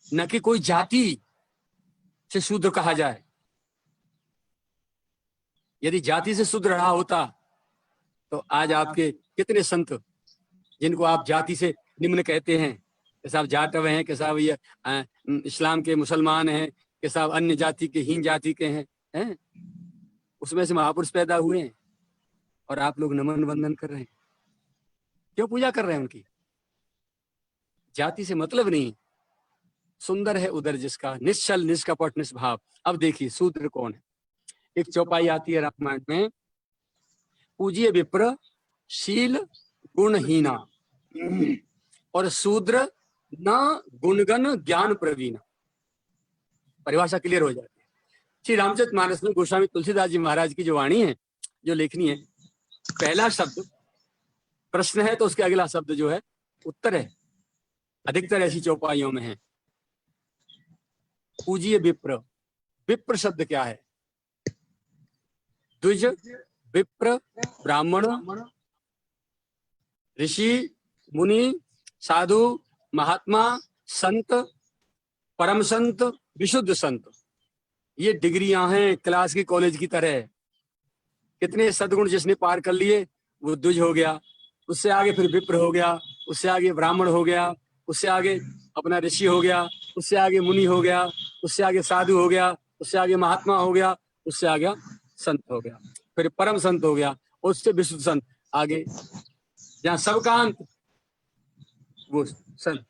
न कि कोई जाति से शूद्र कहा जाए। यदि जाति से शूद्र रहा होता तो आज आपके कितने संत जिनको आप जाति से निम्न कहते हैं कि साहब जाटव हैं, कि साहब ये इस्लाम के मुसलमान हैं, कि साहब अन्य जाति के, हीन जाति के हैं, उसमें से महापुरुष पैदा हुए हैं और आप लोग नमन वंदन कर रहे हैं। क्यों पूजा कर रहे हैं उनकी? जाति से मतलब नहीं। सुंदर है उदर जिसका, निश्चल निष्कपट निष्भाव। अब देखिए शूद्र कौन है। एक चौपाई आती है रामायण में, पूज्य विप्र शील गुणहीना और शूद्र न गुणगण ज्ञान प्रवीण। परिभाषा क्लियर हो जाती है। श्री रामचरितमानस में गोस्वामी तुलसीदास जी महाराज की जो वाणी है, जो लेखनी है, पहला शब्द प्रश्न है तो उसके अगला शब्द जो है उत्तर है। अधिकतर ऐसी चौपाइयों में है। पूज्य विप्र, विप्र शब्द क्या है? द्विज, विप्र, ब्राह्मण, ऋषि, मुनि, साधु, महात्मा, संत, परम संत, विशुद्ध संत। ये डिग्रियां हैं क्लास की, कॉलेज की तरह। कितने सद्गुण जिसने पार कर लिए वो द्विज हो गया, उससे आगे फिर विप्र हो गया, उससे आगे ब्राह्मण हो गया, उससे आगे अपना ऋषि हो गया, उससे आगे मुनि हो गया, उससे आगे साधु हो गया, उससे आगे महात्मा हो गया, उससे आगे संत हो गया, फिर परम संत हो गया, उससे विशुद्ध संत, आगे जहाँ सबका अंत वो संत।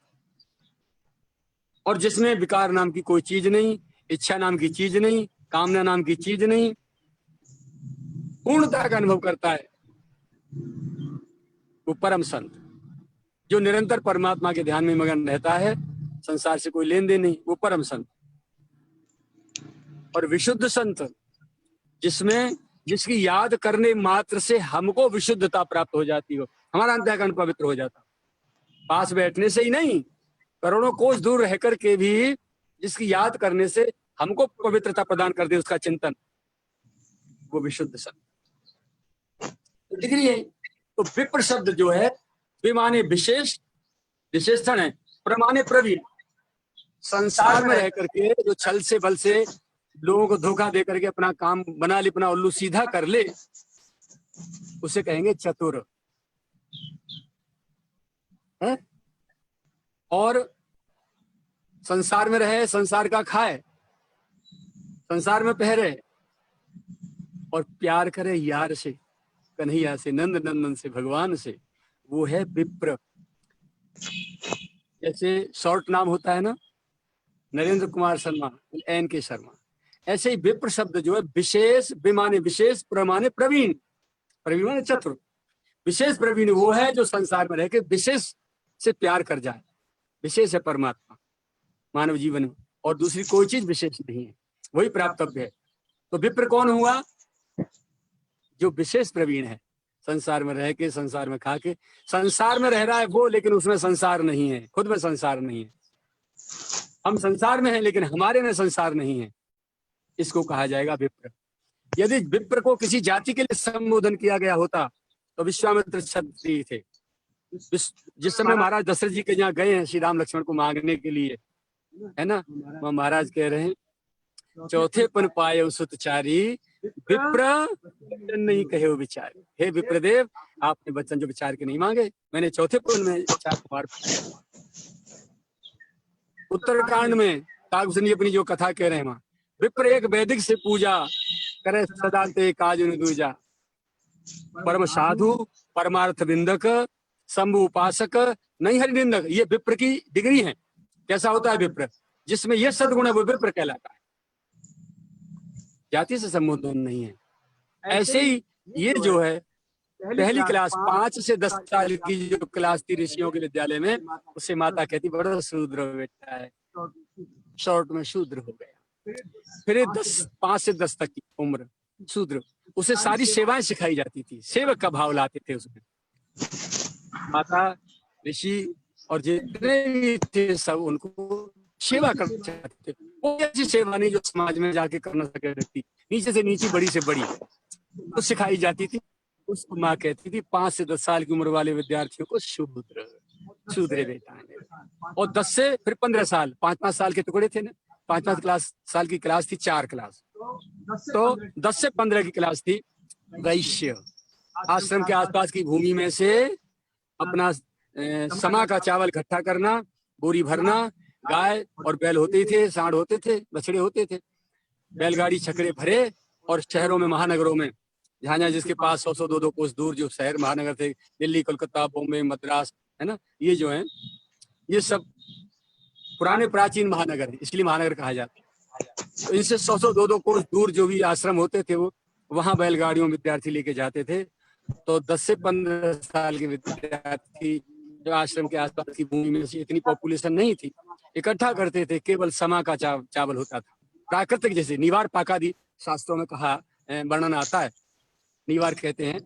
और जिसमें विकार नाम की कोई चीज नहीं, इच्छा नाम की चीज नहीं, कामना नाम की चीज नहीं, पूर्णता का अनुभव करता है, वो परम संत। जो निरंतर परमात्मा के ध्यान में मगन रहता है, संसार से कोई लेन देन नहीं, वो परम संत। और विशुद्ध संत जिसमें, जिसकी याद करने मात्र से हमको विशुद्धता प्राप्त हो जाती हो, हमारा अंतःकरण पवित्र हो जाता। पास बैठने से ही नहीं, करोड़ों कोस दूर रह करके भी जिसकी याद करने से हमको पवित्रता प्रदान कर दे, उसका चिंतन, वो विशुद्ध संत। डिग्री है। तो विप्र शब्द जो है विमाने विशेष, विशेषण है, प्रमाणे प्रवीण। संसार में रह करके जो छल से बल से लोगों को धोखा दे करके अपना काम बना ले, अपना उल्लू सीधा कर ले, उसे कहेंगे चतुर है। और संसार में रहे, संसार का खाए, संसार में पहरे और प्यार करे यार से, कन्हैया से, नंद नंदन से, भगवान से, वो है विप्र। जैसे शॉर्ट नाम होता है ना, नरेंद्र कुमार शर्मा, एन के शर्मा, ऐसे ही विप्र शब्द जो है विशेष, विमाने विशेष, प्रमाणे प्रवीण। प्रवीण माने चतुर। विशेष प्रवीण वो है जो संसार में रह के विशेष से प्यार कर जाए। विशेष है परमात्मा मानव जीवन में, और दूसरी कोई चीज विशेष नहीं है, वही प्राप्तव्य है। तो विप्र कौन हुआ? जो विशेष प्रवीण है, संसार में रह के, संसार में खा के, संसार में रह रहा है वो, लेकिन उसमें संसार नहीं है, खुद में संसार नहीं है। हम संसार में हैं लेकिन हमारे में संसार नहीं है, इसको कहा जाएगा विप्र। यदि विप्र को किसी जाति के लिए संबोधन किया गया होता तो विश्वामित्र क्षत्रिय थे। जिस समय महाराज दशरथ जी के यहाँ गए हैं श्री राम लक्ष्मण को मांगने के लिए, है ना, वह महाराज कह रहे हैं चौथे पन पाए सुतचारी, विप्र नहीं कहे विचार। हे विप्रदेव, आपने वचन जो विचार के नहीं मांगे, मैंने चौथे पन में विचार कुमार। उत्तरकांड में कागभूषण अपनी जो कथा कह रहे हैं वहां, विप्र एक वैदिक से पूजा करे सदा ते काज न दूजा, परम साधु परमार्थ विंदक शंभु उपासक नहीं हरि निंदक। ये विप्र की डिग्री है। कैसा होता है विप्र? जिसमें ये सद्गुण है वो विप्र कहलाता है, जाति से संबोधन नहीं है। ऐसे ही ये जो है पहली क्लास 5 से 10 साल की जो क्लास थी ऋषियों के विद्यालय में, उससे माता कहती बड़ा शूद्र बेटा है, शॉर्ट में शूद्र हो गया। फिर 5 से 10 तक की उम्र शूद्र, उसे सारी सेवाएं सिखाई जाती थी, सेवक का भाव लाते थे उसमें। माता ऋषि और जितने भी थे सब उनको सेवा करना चाहते थे। वो ऐसी सेवा नहीं जो समाज में जाके करना सके व्यक्ति, नीचे से नीचे बड़ी से बड़ी तो सिखाई जाती थी। उसको माँ कहती थी 5 से 10 साल की उम्र वाले विद्यार्थियों को शूद्र, शूद्र बेटा है। और 10 से फिर 15 साल, 5-5 साल के टुकड़े थे ना, 5-5 साल की क्लास थी, 4 क्लास, तो 10 से 15 की क्लास थी वैश्य। आश्रम के आसपास की भूमि में से अपना समा का चावल इकट्ठा करना, बोरी भरना, गाय और बैल होते थे, सांड होते थे, बछड़े होते थे, बैलगाड़ी छकड़े भरे और शहरों में महानगरों में जहाँ जहाँ जिसके पास 100-100 200 कोस दूर जो शहर महानगर थे, दिल्ली, कोलकाता, बॉम्बे, मद्रास, है ना, ये जो है ये सब पुराने प्राचीन महानगर है, इसलिए महानगर कहा जाता है। तो इनसे 100-100 200 कोस दूर जो भी आश्रम होते थे वो वहां बैलगाड़ियों विद्यार्थी लेके जाते थे। तो 10 से 15 साल के विद्यार्थी जो आश्रम के आसपास की भूमि में से, इतनी पॉपुलेशन नहीं थी, इकट्ठा करते थे। केवल समा का चावल होता था, प्राकृतिक, जैसे नीवार पाकादि शास्त्रों में कहा वर्णन आता है। नीवार कहते हैं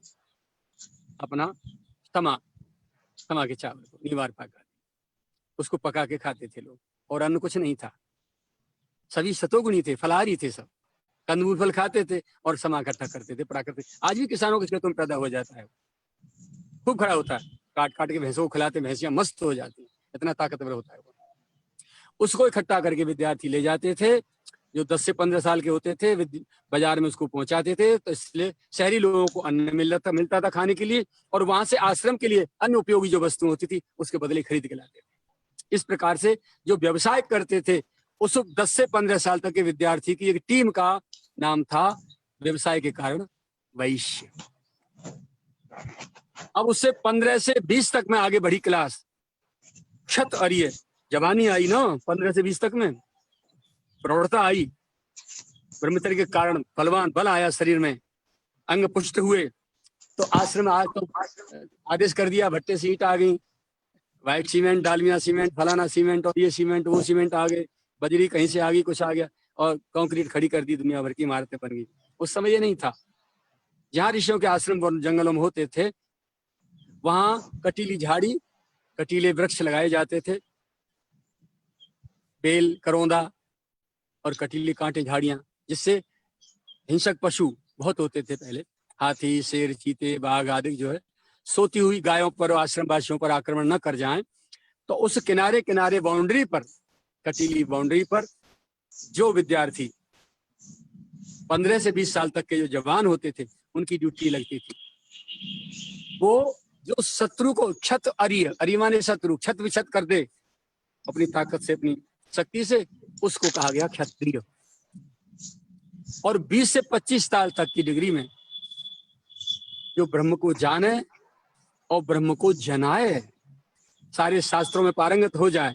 अपना समा के चावल को नीवार पाका, उसको पका के खाते थे लोग, और अन्न कुछ नहीं था। सभी सतोगुणी थे, फलाहारी थे, सब कंदमूल फल खाते थे और समा इकट्ठा करते थे प्राकृतिक। आज भी किसानों के खेतों में पैदा हो जाता है, खूब खड़ा होता है, काट काट के भैंसों को खिलाते, भैंसियां मस्त हो जाती, इतना ताकतवर होता है वो। उसको इकट्ठा करके विद्यार्थी ले जाते थे, जो 10 से 15 साल के होते थे, बाजार में उसको पहुंचाते थे। तो इसलिए शहरी लोगों को अन्न मिलता था खाने के लिए, और वहां से आश्रम के लिए अन्य उपयोगी जो वस्तु होती थी उसके बदले खरीद के लाते थे। इस प्रकार से जो व्यवसाय करते थे उस 10 से 15 साल तक के विद्यार्थी की एक टीम का नाम था व्यवसाय के कारण वैश्य। अब उससे 15 से 20 तक में आगे बढ़ी क्लास क्षत आर्य, जवानी आई ना 15 से 20 तक में, प्रौढ़ता आई, ब्रह्मचर्य के कारण बलवान बल आया शरीर में, अंग पुष्ट हुए। तो आश्रम आज तो आदेश कर दिया, भट्टे से ईंट आ गई, व्हाइट सीमेंट, डालमिया सीमेंट, फलाना सीमेंट, और ये सीमेंट वो सीमेंट आ गए, बजरी कहीं से आ गई, कुछ आ गया, और कंक्रीट खड़ी कर दी, दुनिया भर की इमारतें बन गई। उस समय ये नहीं था। जहाँ ऋषियों के आश्रम जंगलों में होते थे वहां कटीली झाड़ी, कटीले वृक्ष लगाए जाते थे, बेल, करौंदा और कटीली कांटे झाड़ियां, जिससे हिंसक पशु बहुत होते थे पहले, हाथी, शेर, चीते, बाघ आदि जो है सोती हुई गायों पर, आश्रम वासियों पर आक्रमण न कर जाएं। तो उस किनारे किनारे बाउंड्री पर, कटीली बाउंड्री पर जो विद्यार्थी 15 से 20 साल तक के जो जवान होते थे उनकी ड्यूटी लगती थी। वो जो शत्रु को क्षत आर्य, माने शत्रु, क्षत विक्षत कर दे अपनी ताकत से, अपनी शक्ति से, उसको कहा गया क्षत्रिय। और 20 से 25 साल तक की डिग्री में जो ब्रह्म को जाने और ब्रह्म को जनाए, सारे शास्त्रों में पारंगत हो जाए,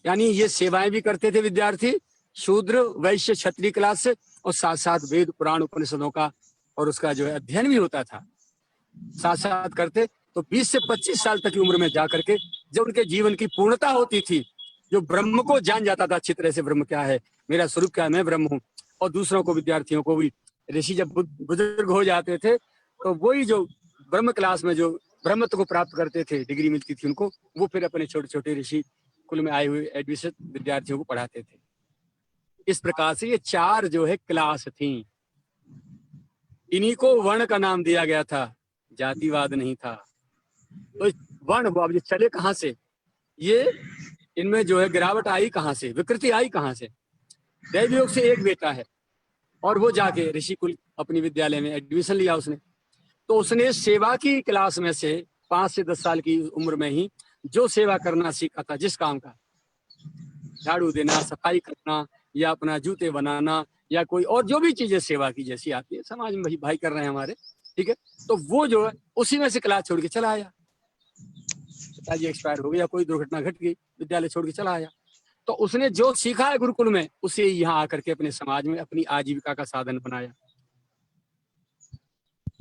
यानी ये सेवाएं भी करते थे विद्यार्थी, शूद्र, वैश्य, क्षत्रिय क्लास से, और साथ साथ वेद, पुराण, उपनिषदों का और उसका जो है अध्ययन भी होता था, साथ साथ करते। तो 20 से 25 साल तक की उम्र में जाकर के जब उनके जीवन की पूर्णता होती थी, जो ब्रह्म को जान जाता था अच्छी तरह से, ब्रह्म क्या है, मेरा स्वरूप क्या है, मैं ब्रह्म हूँ, और दूसरों को, विद्यार्थियों को भी, ऋषि जब बुजुर्ग हो जाते थे तो वही जो ब्रह्म क्लास में जो ब्रह्मत्व को प्राप्त करते थे, डिग्री मिलती थी उनको, वो फिर अपने छोटे छोटे ऋषि कुल में आए हुए एडमिशन विद्यार्थियों को पढ़ाते थे। इस प्रकार से ये 4 जो है क्लास थी। इन्हीं को वर्ण का नाम दिया गया था, जातिवाद नहीं था। तो वर्ण अब ये चले कहाँ से, ये इनमें जो है गिरावट आई कहाँ से, विकृति आई कहाँ से? दैवयोग से एक बेटा है और वो जाके ऋषि कुल अपनी विद्यालय में एडमिशन लिया उसने। तो उसने सेवा की क्लास में से 5 से 10 साल की उम्र में ही जो सेवा करना सीखा था, जिस काम का, झाड़ू देना, सफाई करना, या अपना जूते बनाना, या कोई और जो भी चीजें सेवा की जैसी आती है, समाज में भाई भाई कर रहे हैं हमारे, ठीक है। तो वो जो है उसी में से क्लास छोड़ के चला आया, पिताजी एक्सपायर हो गया, कोई दुर्घटना घट गई, विद्यालय छोड़ के चला आया। तो उसने जो सीखा है गुरुकुल में, उसे यहाँ आकर के अपने समाज में अपनी आजीविका का साधन बनाया।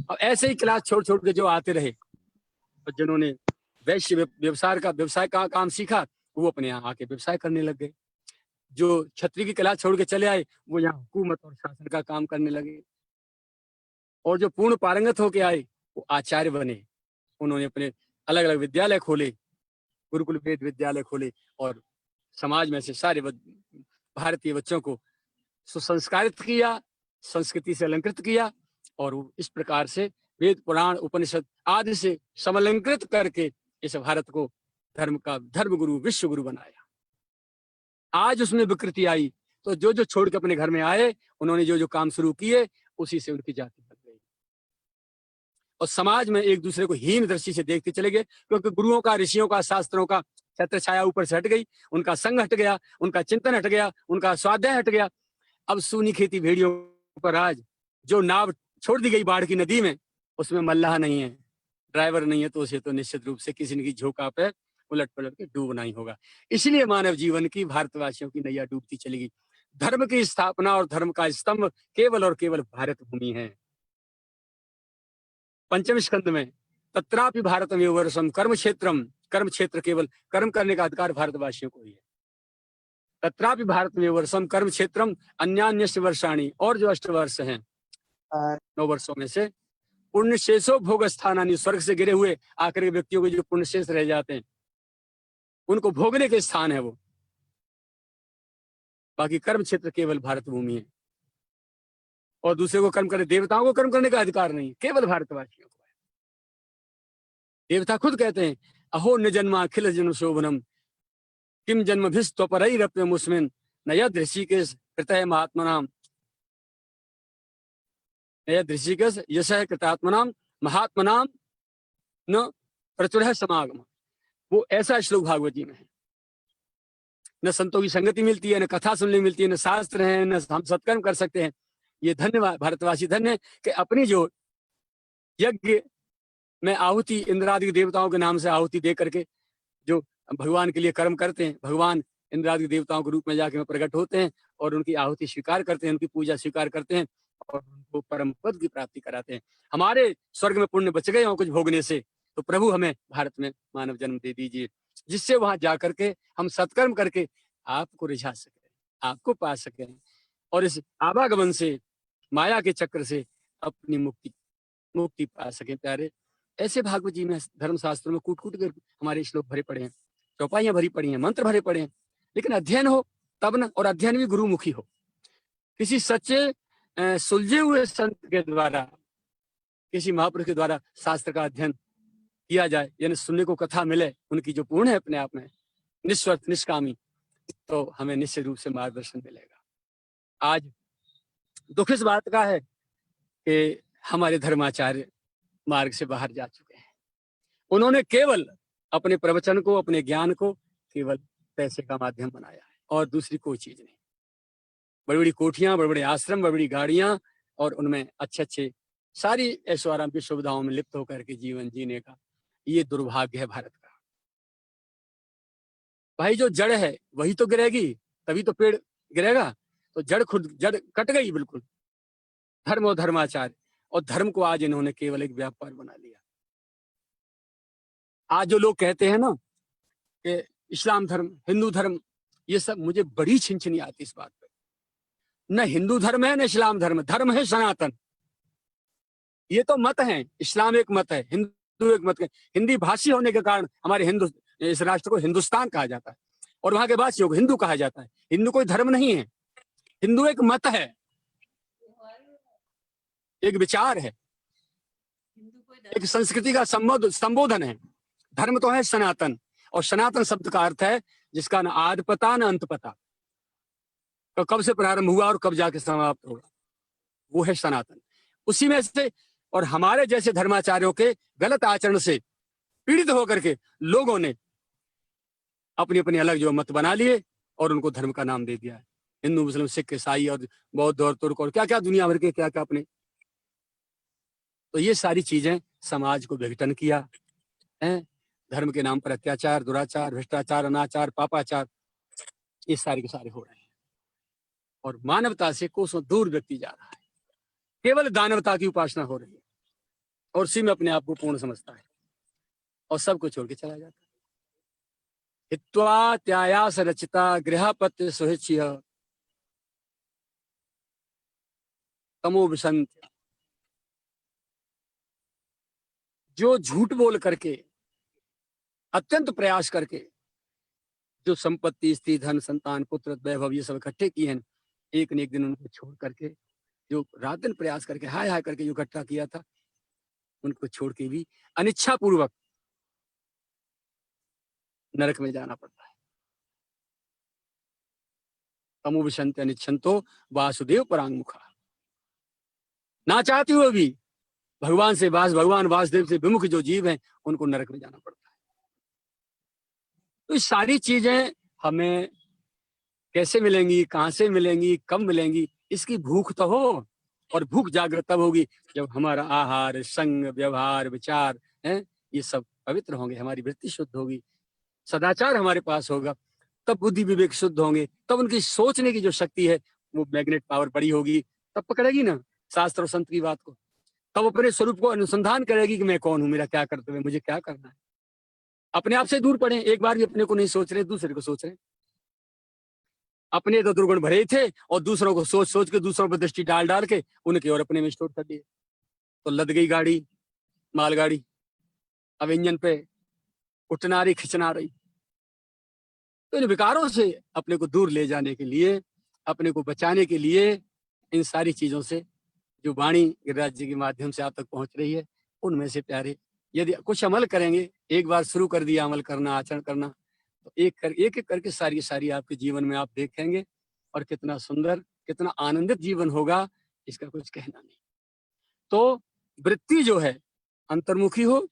और ऐसे ही क्लास छोड़ छोड़ के जो आते रहे, और जिन्होंने व्यवसाय का काम सीखा, वो अपने यहाँ आके व्यवसाय करने लग गए। जो छत्री की क्लास छोड़ के चले आए, वो यहाँ हुकूमत और शासन का काम करने लगे। और जो पूर्ण पारंगत होके आए, वो आचार्य बने। उन्होंने अपने अलग अलग विद्यालय खोले, गुरुकुल वेद विद्यालय खोले, और समाज में से सारे भारतीय बच्चों को सुसंस्कारित किया, संस्कृति से अलंकृत किया, और इस प्रकार से वेद पुराण उपनिषद आदि से समलंकृत करके इस भारत को धर्म का धर्म गुरु, विश्व गुरु बनाया। आज उसमें विकृति आई, तो जो जो छोड़ के अपने घर में आए, उन्होंने जो जो काम शुरू किए, उसी से उनकी जाति बन गई। और समाज में एक दूसरे को हीन दृष्टि से देखते चले गए, क्योंकि गुरुओं का, ऋषियों का, शास्त्रों का छत्र छाया ऊपर से हट गई, उनका संग हट गया, उनका चिंतन हट गया, उनका स्वाध्याय हट गया। अब सूनी खेती भेड़ियों पर आज जो नाव छोड़ दी गई बाढ़ की नदी में, उसमें मल्लाह नहीं है, ड्राइवर नहीं है, तो उसे तो निश्चित रूप से किसी न किसी झोंका पे उलट पलट के डूबना ही होगा। इसलिए मानव जीवन की, भारतवासियों की नैया डूबती चली गई। धर्म की स्थापना और धर्म का स्तंभ केवल और केवल भारत भूमि है। पंचम स्कंद में तत्रापि भारतमेव वर्षम कर्म क्षेत्रम, कर्म क्षेत्र केवल कर्म करने का अधिकार भारतवासियों को ही है। तत्रापि भारतमेव वर्षम कर्म क्षेत्रम अन्यान्यस्य वर्षाणि, और जो 8 वर्ष हैं 9 वर्षों में से पुण्य शेषो भोग स्थानानि, स्वर्ग से गिरे हुए आकर के व्यक्तियों को जो पुण्य शेष रह जाते हैं, उनको भोगने के स्थान है वो। बाकी कर्म क्षेत्र केवल भारत भूमि है, और दूसरे को कर्म करे, देवताओं को कर्म करने का अधिकार नहीं, केवल भारतवासियों को है। देवता खुद कहते हैं, अहो न जन्मा अखिल जन्म शोभनम, किम जन्म भिस्त्वपरैरप्य मुस्मिन, न यद ऋषिकेश कृतः महात्मनाम, यद ऋषिकेश यशः कृतात्मनाम महात्मनाम न प्रचुरः समागम। वो ऐसा श्लोक भागवत जी में है। न संतों की संगति मिलती है, न कथा सुनने मिलती है, न शास्त्र है, न हम सत्कर्म कर सकते हैं। ये धन्यवाद भारतवासी धन्य कि अपनी जो यज्ञ में आहुति इंद्रादि देवताओं के नाम से आहुति दे करके जो भगवान के लिए कर्म करते हैं, भगवान इंद्रादि देवताओं के रूप में जाके प्रकट होते हैं और उनकी आहुति स्वीकार करते हैं, उनकी पूजा स्वीकार करते हैं और उनको परम पद की प्राप्ति कराते हैं। हमारे स्वर्ग में पुण्य बच गए हो कुछ भोगने से, तो प्रभु हमें भारत में मानव जन्म दे दीजिए, जिससे वहां जा करके हम सत्कर्म करके आपको रिझा सके, आपको पा सके, और इस आवागमन से, माया के चक्र से अपनी मुक्ति पा सके। प्यारे, ऐसे भागवत जी में धर्मशास्त्रों में कूट कूट कर हमारे श्लोक भरे पड़े हैं, चौपाइयां भरी पड़ी हैं, मंत्र भरे पड़े हैं, लेकिन अध्ययन हो तब न, और अध्ययन भी गुरुमुखी हो। किसी सच्चे सुलझे हुए संत के द्वारा, किसी महापुरुष के द्वारा शास्त्र का अध्ययन किया जाए, यानी सुनने को कथा मिले, उनकी जो पूर्ण है अपने आप में निस्वार्थ निष्कामी, तो हमें निश्चित रूप से मार्गदर्शन मिलेगा। आज दुख इस बात का है कि हमारे धर्माचार्य मार्ग से बाहर जा चुके हैं। उन्होंने केवल अपने प्रवचन को, अपने ज्ञान को केवल पैसे का माध्यम बनाया है, और दूसरी कोई चीज नहीं। बड़ी बड़ी कोठियां, बड़े बड़े आश्रम, बड़ी बड़ी गाड़ियां, और उनमें अच्छे अच्छे सारी ऐशो आराम की सुविधाओं में लिप्त होकर के जीवन जीने का ये दुर्भाग्य है भारत का। भाई जो जड़ है वही तो गिरेगी, तभी तो पेड़ गिरेगा। तो जड़ कट गई बिल्कुल। धर्म और धर्माचार्य, और धर्म को आज इन्होंने केवल एक व्यापार बना लिया। आज जो लोग कहते हैं ना कि इस्लाम धर्म, हिंदू धर्म, ये सब मुझे बड़ी छिनछनी आती इस बात पे। न हिंदू धर्म है, न इस्लाम धर्म, धर्म है सनातन। ये तो मत है, इस्लाम एक मत है, हिंदू एक मत है। हिंदी भाषी होने के कारण हमारे इस राष्ट्र को हिंदुस्तान कहा जाता है, और वहां के वासियों को हिंदू कहा जाता है। हिंदू कोई धर्म नहीं है, हिंदू एक मत है, एक विचार है, एक संस्कृति का संबोधन है। धर्म तो है सनातन, और सनातन शब्द का अर्थ है जिसका न आदि पता न अंत पता, तो कब से प्रारंभ हुआ और कब जाके समाप्त होगा, वो है सनातन। उसी में से, और हमारे जैसे धर्माचार्यों के गलत आचरण से पीड़ित होकर के लोगों ने अपनी अपनी अलग जो मत बना लिए, और उनको धर्म का नाम दे दिया है। हिंदू, मुस्लिम, सिख, ईसाई और बौद्ध और तुर्क और क्या क्या दुनिया भर के क्या क्या अपने। तो ये सारी चीजें समाज को विघटन किया है। धर्म के नाम पर अत्याचार, दुराचार, भ्रष्टाचार, अनाचार, पापाचार, ये सारे के सारे हो रहे हैं और मानवता से कोसों दूर व्यक्ति जा रहा है। केवल दानवता की उपासना हो रही है और उसी में अपने आप को पूर्ण समझता है और सबको छोड़ के चला जाता है। हित्वा त्यायास रचिता गृहपत्य सुहिच्य तमो विसंत। जो झूठ बोल करके, अत्यंत प्रयास करके जो संपत्ति, स्त्री, धन, संतान, पुत्र, वैभव ये सब इकट्ठे किए हैं, एक न एक दिन उनको छोड़ करके, जो रात दिन प्रयास करके हाय हाय करके जो इकट्ठा किया था, उनको छोड़ के भी अनिच्छा पूर्वक नरक में जाना पड़ता है। तमो विशंत अनिच्छन्तो वासुदेव परांगमुखा। ना चाहते हुए भी भगवान वासुदेव से विमुख जो जीव हैं उनको नरक में जाना पड़ता है। तो ये सारी चीजें हमें कैसे मिलेंगी, कहां से मिलेंगी, कब मिलेंगी, इसकी भूख तो हो। और भूख जागृत तब होगी जब हमारा आहार, संग, व्यवहार, विचार है ये सब पवित्र होंगे, हमारी वृत्ति शुद्ध होगी, सदाचार हमारे पास होगा, तब बुद्धि विवेक शुद्ध होंगे, तब उनकी सोचने की जो शक्ति है वो मैग्नेट पावर बड़ी होगी, तब पकड़ेगी ना शास्त्र और संत की बात को, तब अपने स्वरूप को अनुसंधान करेगी कि मैं कौन हूं, मेरा क्या कर्तव्य है, मुझे क्या करना है। अपने आप से दूर पड़े, एक बार भी अपने को नहीं सोच रहे, दूसरे को सोच रहे। अपने तो दुर्गुण भरे थे और दूसरों को सोच सोच के, दूसरों पर दृष्टि डाल डाल के उनके और अपने में स्टोर कर दिए। तो लद गई गाड़ी, मालगाड़ी, अब इंजन पे उठना रही, खिंचना रही। तो इन विकारों से अपने को दूर ले जाने के लिए, अपने को बचाने के लिए, इन सारी चीजों से जो वाणी गिरिराज जी के माध्यम से आप तक पहुंच रही है, उनमें से प्यारे यदि कुछ अमल करेंगे, एक बार शुरू कर दिया अमल करना, आचरण करना, तो एक एक करके सारी आपके जीवन में आप देखेंगे और कितना सुंदर, कितना आनंदित जीवन होगा, इसका कुछ कहना नहीं। तो वृत्ति जो है अंतर्मुखी हो,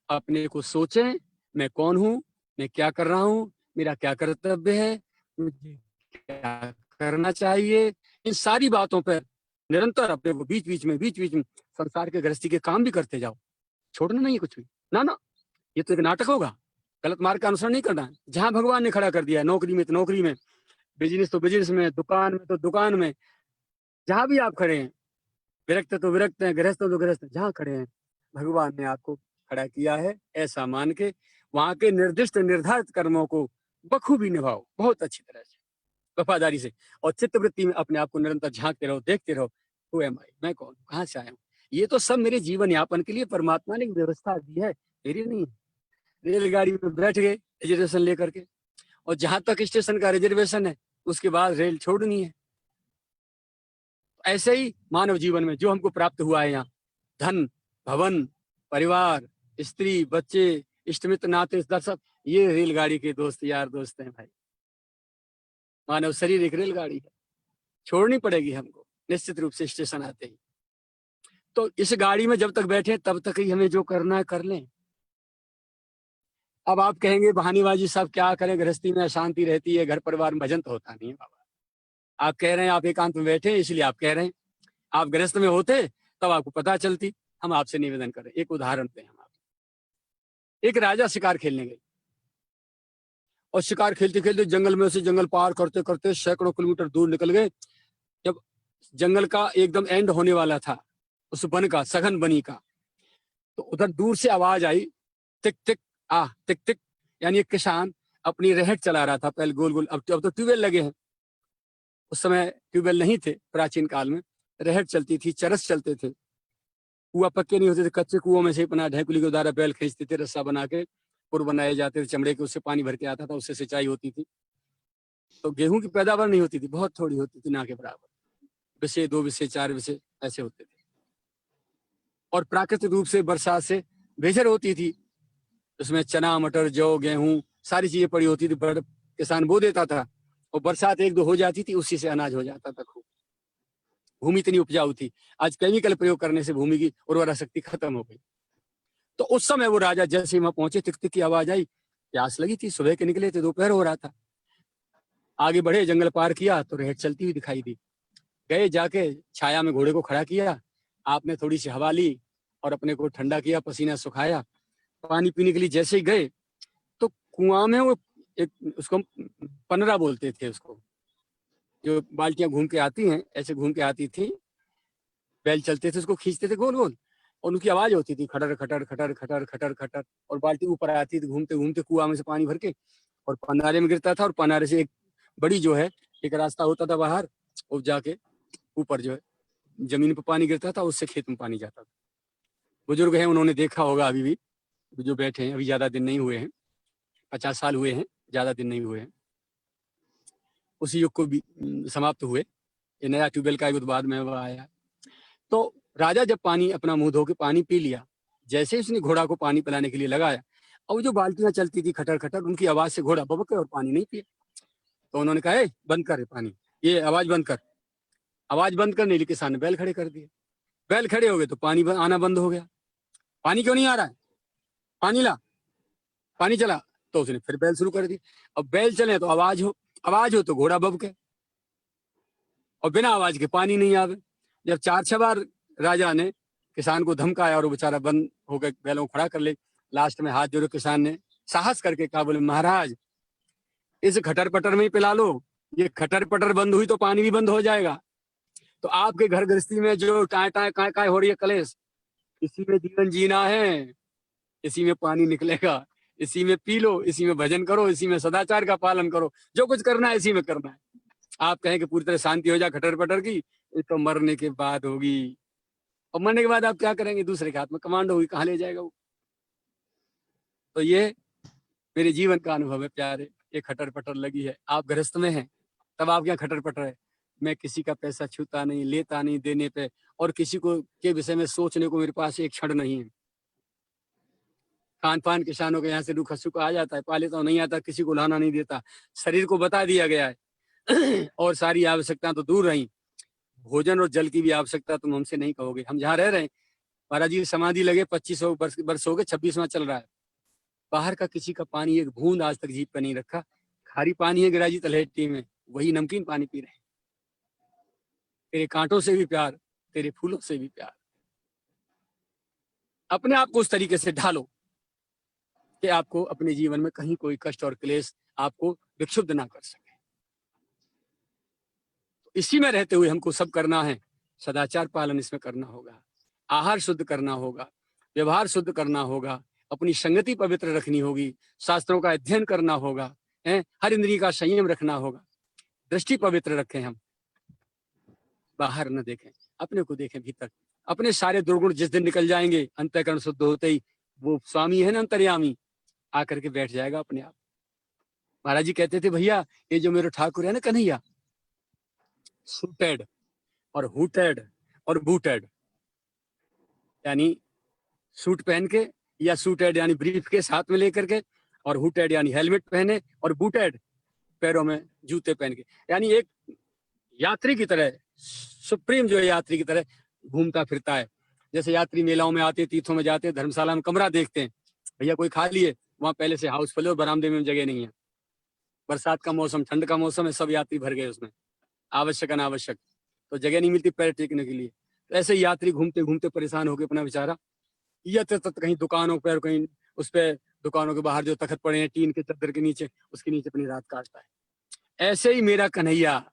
अपने को सोचें, मैं कौन हूं, मैं क्या कर रहा हूं, मेरा क्या कर्तव्य है, मुझे क्या करना चाहिए, इन सारी बातों पर निरंतर अपने को बीच बीच में संसार के गृहस्थी के काम भी करते जाओ, छोड़ना नहीं है कुछ भी। ना, ये तो एक नाटक होगा, गलत मार्ग का अनुसरण नहीं करना है। जहां भगवान ने खड़ा कर दिया है, नौकरी में तो नौकरी में, बिजनेस तो बिजनेस में, दुकान में तो दुकान में, जहां भी आप खड़े हैं, विरक्त तो विरक्त हैं, गृहस्थ तो गृहस्थ, जहां खड़े हैं भगवान ने आपको खड़ा किया है, ऐसा मान के वहां के निर्दिष्ट निर्धारित कर्मों को बखूबी निभाओ, बहुत अच्छी तरह से, वफादारी से, और चित्तवृत्ति में अपने आप को निरंतर झांकते रहो, देखते रहो, हु एम आई, मैं कौन, कहाँ से आया हूँ। ये तो सब मेरे जीवन यापन के लिए परमात्मा ने व्यवस्था दी है, मेरी नहीं है। रेलगाड़ी में बैठ गए रिजर्वेशन लेकर के, और जहां तक स्टेशन का रिजर्वेशन है उसके बाद रेल छोड़नी है। ऐसे ही मानव जीवन में जो हमको प्राप्त हुआ है, यहाँ धन, भवन, परिवार, स्त्री, बच्चे, इष्टमित्र, नाते, दर्शक, ये रेलगाड़ी के दोस्त, यार दोस्त हैं भाई। मानव शरीर एक रेलगाड़ी है, छोड़नी पड़ेगी हमको निश्चित रूप से स्टेशन आते ही। तो इस गाड़ी में जब तक बैठे तब तक ही हमें जो करना है कर लें। अब आप कहेंगे बहानेबाजी सब क्या करें, गृहस्थी में अशांति रहती है, घर परिवार में भजन तो होता नहीं है बाबा। आप कह रहे हैं आप एकांत में बैठे इसलिए आप कह रहे हैं, आप गृहस्थ में होते तब आपको पता चलती। हम आपसे निवेदन करें, एक उदाहरण दें हम आपको। एक राजा शिकार खेलने गए और शिकार खेलते खेलते जंगल में से जंगल पार करते करते सैकड़ों किलोमीटर दूर निकल गए। जब जंगल का एकदम एंड होने वाला था, उस वन का, सघन बनी का, तो उधर दूर से आवाज आई, टिक टिक टिक टिक, यानी एक किसान अपनी रहट चला रहा था पहले गोल गोल। अब तो ट्यूबवेल लगे हैं, उस समय ट्यूबवेल नहीं थे, प्राचीन काल में रहट चलती थी, चरस चलते थे, कुआ पक्के नहीं होते थे, कच्चे कुओं में से अपना ढेकुली के द्वारा बैल खींचते थे, रस्सा बना के पुर बनाए जाते थे चमड़े के, उससे पानी भर के आता था, उससे सिंचाई होती थी। तो गेहूं की पैदावार नहीं होती थी, बहुत थोड़ी होती थी, ना के बराबर, विषय 2 विषय 4 विषय ऐसे होते थे। और प्राकृतिक रूप से बरसात से बेजर होती थी, उसमें चना, मटर, जौ, गेहूं सारी चीजें पड़ी होती थी, बड़ किसान बो देता था और बरसात 1-2 हो जाती थी, उसी से अनाज हो जाता था खूब। भूमि इतनी उपजाऊ थी। आज केमिकल प्रयोग करने से भूमि की उर्वरा शक्ति खत्म हो गई। तो उस समय वो राजा जैसे ही वहां पहुंचे, टिक टिक की आवाज आई, प्यास लगी थी, सुबह के निकले थे, दोपहर हो रहा था। आगे बढ़े, जंगल पार किया तो रेहट चलती हुई दिखाई दी। गए, जाके छाया में घोड़े को खड़ा किया, आपने थोड़ी सी हवा ली और अपने को ठंडा किया, पसीना सुखाया। पानी पीने के लिए जैसे ही गए तो कुआं में वो एक, उसको हम पनरा बोलते थे उसको, जो बाल्टियां घूम के आती हैं, ऐसे घूम के आती थी, बैल चलते थे, उसको खींचते थे गोल गोल, और उनकी आवाज होती थी खटर खटर खटर खटर खटर खटर, और बाल्टी ऊपर आती थी घूमते घूमते कुआं में से पानी भर के, और पनारे में गिरता था, और पनारे से एक बड़ी जो है एक रास्ता होता था बाहर, वो जाके ऊपर जो है जमीन पर पानी गिरता था, उससे खेत में पानी जाता था। बुजुर्ग हैं, उन्होंने देखा होगा, अभी भी जो बैठे हैं, अभी ज्यादा दिन नहीं हुए हैं, 50 साल हुए हैं, ज्यादा दिन नहीं हुए हैं, उसी युग को भी समाप्त हुए। ये नया ट्यूबवेल का युग बाद में वो आया। तो राजा जब पानी अपना मुंह धो के पानी पी लिया, जैसे ही उसने घोड़ा को पानी पिलाने के लिए लगाया, और जो बाल्टियां चलती थी खटर खटर, उनकी आवाज से घोड़ा बबके और पानी नहीं पिया। तो उन्होंने कहा, बंद कर पानी, ये आवाज बंद कर। आवाज बंद करने के किसान ने बैल खड़े कर दिए। बैल खड़े हो गए तो पानी आना बंद हो गया। पानी क्यों नहीं आ रहा है, पानी ला, पानी चला। तो उसने फिर बैल शुरू कर दी। अब बैल चले तो आवाज हो तो घोड़ा बबके, और बिना आवाज के पानी नहीं आवे। जब 4-6 बार राजा ने किसान को धमकाया और वो बेचारा बंद हो गए, बैलों को खड़ा कर ले, लास्ट में हाथ जोड़े किसान ने साहस करके कहा, बोले महाराज इस खटर पटर में ही पिला लो, ये खटर पटर बंद हुई तो पानी भी बंद हो जाएगा। तो आपके घर गृहस्थी में जो टाए टाए काय काय हो रही है कलेश, इसी में जीवन जीना है, इसी में पानी निकलेगा, इसी में पी लो, इसी में भजन करो, इसी में सदाचार का पालन करो, जो कुछ करना है इसी में करना है। आप कहें कि पूरी तरह शांति हो जाए खटर पटर की, ये तो मरने के बाद होगी, और मरने के बाद आप क्या करेंगे, दूसरे के हाथ में कमांड होगी, कहाँ ले जाएगा वो। तो ये मेरे जीवन का अनुभव है प्यारे, ये खटर पटर लगी है। आप गृहस्थ में हैं तब आप क्या खटर पटर है। मैं किसी का पैसा छूता नहीं, लेता नहीं देने पे, और किसी को के विषय में सोचने को मेरे पास एक क्षण नहीं है। खान पान किसानों के यहाँ से रूखा सूखा आ जाता है, पा लेता हूँ, नहीं आता किसी को लाना नहीं देता। शरीर को बता दिया गया है और सारी आवश्यकता तो दूर रही, भोजन और जल की भी आवश्यकता तुम हमसे नहीं कहोगे। हम जहाँ रह रहे हैं, महाराज जी समाधि लगे 2500 वर्ष हो गए, 26वां चल रहा है। बाहर का किसी का पानी एक बूंद आज तक जीभ पे नहीं रखा। खारी पानी है गिराजी तलहटी में, वही नमकीन पानी पी रहे हैं। तेरे कांटों से भी प्यार, तेरे फूलों से भी प्यार। अपने आप को उस तरीके से ढालो कि आपको अपने जीवन में कहीं कोई कष्ट और क्लेश आपको विक्षुब्ध ना कर सके। तो इसी में रहते हुए हमको सब करना है। सदाचार पालन इसमें करना होगा, आहार शुद्ध करना होगा, व्यवहार शुद्ध करना होगा, अपनी संगति पवित्र रखनी होगी, शास्त्रों का अध्ययन करना होगा, हर इंद्रिय का संयम रखना होगा, दृष्टि पवित्र रखें, हम बाहर न देखें, अपने को देखें भीतर। अपने सारे दुर्गुण जिस दिन निकल जाएंगे, अंतःकरण शुद्ध होते ही वो स्वामी है ना अंतर्यामी, आकर के बैठ जाएगा अपने आप। महाराज जी कहते थे, भैया ये जो मेरे ठाकुर है ना कन्हैया, सूटेड और हुटेड और बूटेड, यानी सूट पहन के, या सूटेड यानी ब्रीफ के साथ में लेकर के, और हुटेड यानी हेलमेट पहने, और बूटेड पैरों में जूते पहन के, यानी एक यात्री की तरह, सुप्रीम जो है यात्री की तरह घूमता फिरता है। जैसे यात्री मेलाओं में आते, तीर्थों में जाते, धर्मशाला में कमरा देखते हैं, भैया कोई खा लिए, वहां पहले से हाउस फुल है और बरामदे में जगह नहीं है, बरसात का मौसम, ठंड का मौसम है, सब यात्री भर गए उसमें, आवश्यक अनावश्यक, तो जगह नहीं मिलती पैर टेकने के लिए। तो ऐसे यात्री घूमते घूमते परेशान होकर अपना बेचारा या तो कहीं दुकानों पर, कहीं उस पे दुकानों के बाहर जो तखत पड़े हैं टीन के चद्दर के नीचे, उसके नीचे अपनी रात काटता है। ऐसे ही मेरा कन्हैया,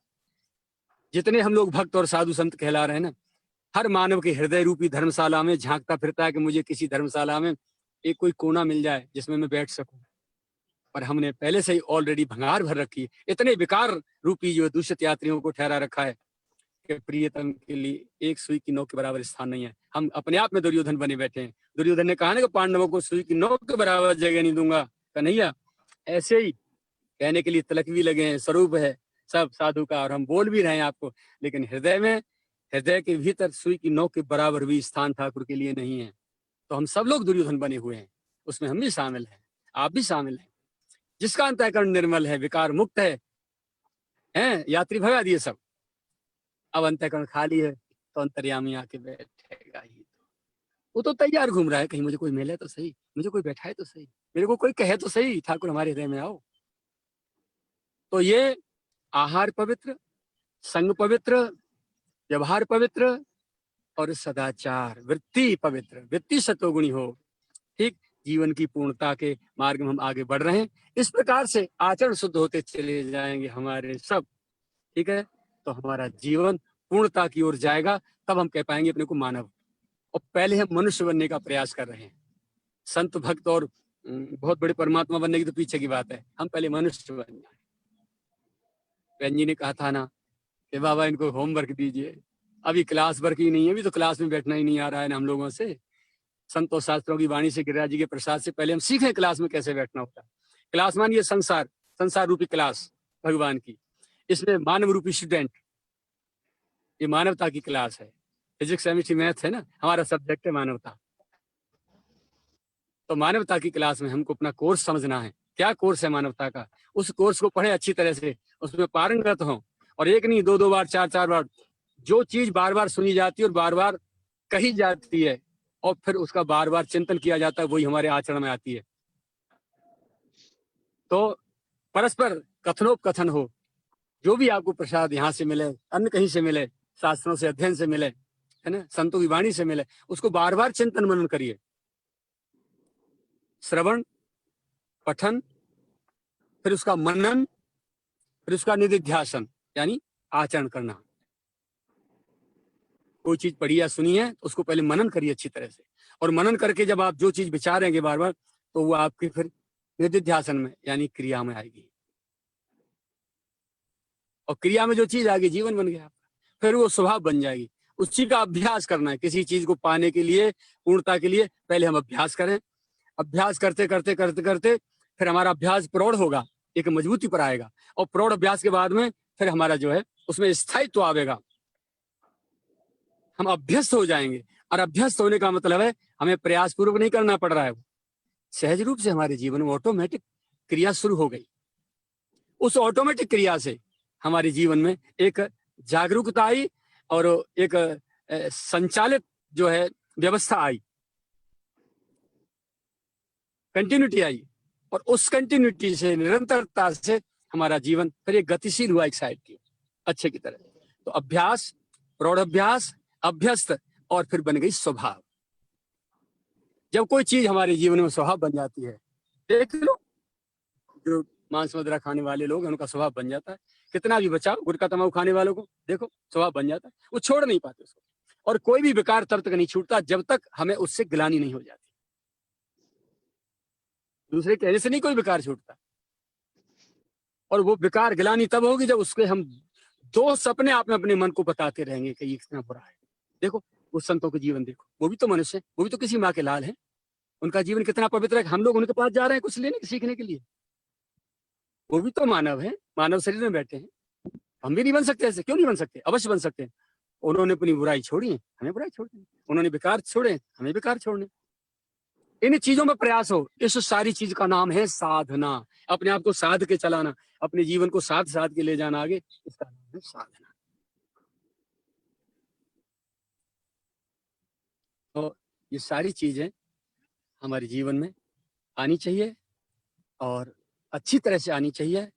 जितने हम लोग भक्त और साधु संत कहला रहे हैं ना, हर मानव के हृदय रूपी धर्मशाला में झांकता फिरता है कि मुझे किसी धर्मशाला में एक कोई कोना मिल जाए जिसमें मैं बैठ सकूं। पर हमने पहले से ही ऑलरेडी भंगार भर रखी है, इतने विकार रूपी जो दूषित यात्रियों को ठहरा रखा है कि प्रियतम के लिए एक सुई की नोक के बराबर स्थान नहीं है। हम अपने आप में दुर्योधन बने बैठे हैं। दुर्योधन ने कहा ना कि पांडवों को सुई की नोक के बराबर जगह नहीं दूंगा, कन्हैया ऐसे ही कहने के लिए तिलक भी लगे हैं, स्वरूप है सब साधु का, और हम बोल भी रहे हैं आपको, लेकिन हृदय में, हृदय के भीतर सुई की नोक के बराबर भी स्थान ठाकुर के लिए नहीं है। तो हम सब लोग दुर्योधन बने हुए हैं, उसमें हम भी शामिल हैं, आप भी शामिल हैं। जिसका अंतःकरण निर्मल है, विकार मुक्त है, यात्री भगा दिए सब, अब अंतःकरण खाली है, तो अंतर्यामी आके बैठेगा ही। वो तो तैयार घूम रहा है, कहीं मुझे कोई मिले तो सही, मुझे कोई बैठाए तो सही, मेरे को कोई कहे तो सही, ठाकुर हमारे हृदय में आओ। तो ये आहार पवित्र, संग पवित्र, व्यवहार पवित्र और सदाचार, वृत्ति पवित्र, वृत्ति सत्वगुणी हो। ठीक, जीवन की पूर्णता के मार्ग में हम आगे बढ़ रहे हैं। इस प्रकार से आचरण शुद्ध होते चले जाएंगे हमारे सब, ठीक है, तो हमारा जीवन पूर्णता की ओर जाएगा। तब हम कह पाएंगे अपने को मानव। और पहले हम मनुष्य बनने का प्रयास कर रहे हैं। संत भक्त और बहुत बड़े परमात्मा बनने की तो पीछे की बात है, हम पहले मनुष्य बन जाए। बहन जी ने कहा था ना कि बाबा इनको होमवर्क दीजिए, अभी क्लास वर्क ही नहीं है, अभी तो क्लास में बैठना ही नहीं आ रहा है ना हम लोगों से। संतों शास्त्रों की वाणी से, गिरिराज जी के प्रसाद से पहले हम सीखें क्लास में कैसे बैठना होता है। क्लास मानिए संसार, संसार रूपी क्लास भगवान की, इसमें मानव रूपी स्टूडेंट, ये मानवता की क्लास है। फिजिक्स केमिस्ट्री मैथ है ना, हमारा सब्जेक्ट है मानवता। तो मानवता की क्लास में हमको अपना कोर्स समझना है। क्या कोर्स है मानवता का, उस कोर्स को पढ़े अच्छी तरह से, उसमें पारंगत हो। और एक नहीं, दो बार, चार बार, जो चीज बार बार सुनी जाती है और बार बार कही जाती है और फिर उसका बार बार चिंतन किया जाता है, वही हमारे आचरण में आती है। तो परस्पर कथनोपकथन हो, जो भी आपको प्रसाद यहाँ से मिले, अन्य कहीं से मिले, शास्त्रों से, अध्ययन से मिले, है ना, संतों की वाणी से मिले, उसको बार बार चिंतन मनन करिए। श्रवण, पठन, फिर उसका मनन, फिर उसका निधिध्यासन, यानी आचरण करना। कोई चीज पढ़ी या सुनी है, उसको पहले मनन करिए अच्छी तरह से। और मनन करके जब आप जो चीज विचारेंगे बार बार, तो वो आपके फिर निधिध्यासन में, यानी क्रिया में आएगी। और क्रिया में जो चीज आएगी, जीवन बन गया आपका, फिर वो स्वभाव बन जाएगी। उस चीज का अभ्यास करना है। किसी चीज को पाने के लिए, पूर्णता के लिए, पहले हम अभ्यास करें। अभ्यास करते करते करते करते फिर हमारा अभ्यास प्रौढ़ होगा, एक मजबूती पर आएगा। और प्रौढ़ अभ्यास के बाद में फिर हमारा जो है उसमें स्थायित्व आएगा, हम अभ्यस्त हो जाएंगे। और अभ्यस्त होने का मतलब है हमें प्रयास पूर्वक नहीं करना पड़ रहा है, सहज रूप से हमारे जीवन में ऑटोमेटिक क्रिया शुरू हो गई। उस ऑटोमेटिक क्रिया से हमारे जीवन में एक जागरूकता आई और एक संचालित जो है व्यवस्था आई, कंटिन्यूटी आई। और उस कंटिन्यूटी से, निरंतरता से हमारा जीवन फिर एक गतिशील हुआ एक साइड की अच्छे की तरह। तो अभ्यास, प्रौढ़ अभ्यास, अभ्यस्त, और फिर बन गई स्वभाव। जब कोई चीज हमारे जीवन में स्वभाव बन जाती है, देख लो जो मांस मदिरा खाने वाले लोग हैं, उनका स्वभाव बन जाता है। कितना भी बचाओ, गुटखा तंबाकू खाने वालों को देखो, स्वभाव बन जाता है, वो छोड़ नहीं पाते उसको। और कोई भी विकार तब तक नहीं छूटता जब तक हमें उससे गिलानी नहीं हो जाती। दूसरे कहने से नहीं कोई विकार छूटता। और वो विकार गिलानी तब होगी जब उसके हम दो सपने आप में अपने मन को बताते रहेंगे कि ये कितना बुरा है। देखो उस संतों के जीवन देखो, वो भी तो मनुष्य है, वो भी तो किसी माँ के लाल है। उनका जीवन कितना पवित्र है। हम लोग उनके पास जा रहे हैं कुछ लेने, सीखने के लिए। वो भी तो मानव है, मानव शरीर में बैठे हैं। हम भी नहीं बन सकते ऐसे, क्यों नहीं बन सकते, अवश्य बन सकते हैं। उन्होंने अपनी बुराई छोड़ी है, हमें बुराई छोड़नी। उन्होंने विकार छोड़े, हमें विकार छोड़ने। इन चीजों में प्रयास हो, इस सारी चीज का नाम है साधना। अपने आप को साध के चलाना, अपने जीवन को साध के ले जाना आगे, इसका नाम है साधना। तो ये सारी चीजें हमारे जीवन में आनी चाहिए और अच्छी तरह से आनी चाहिए।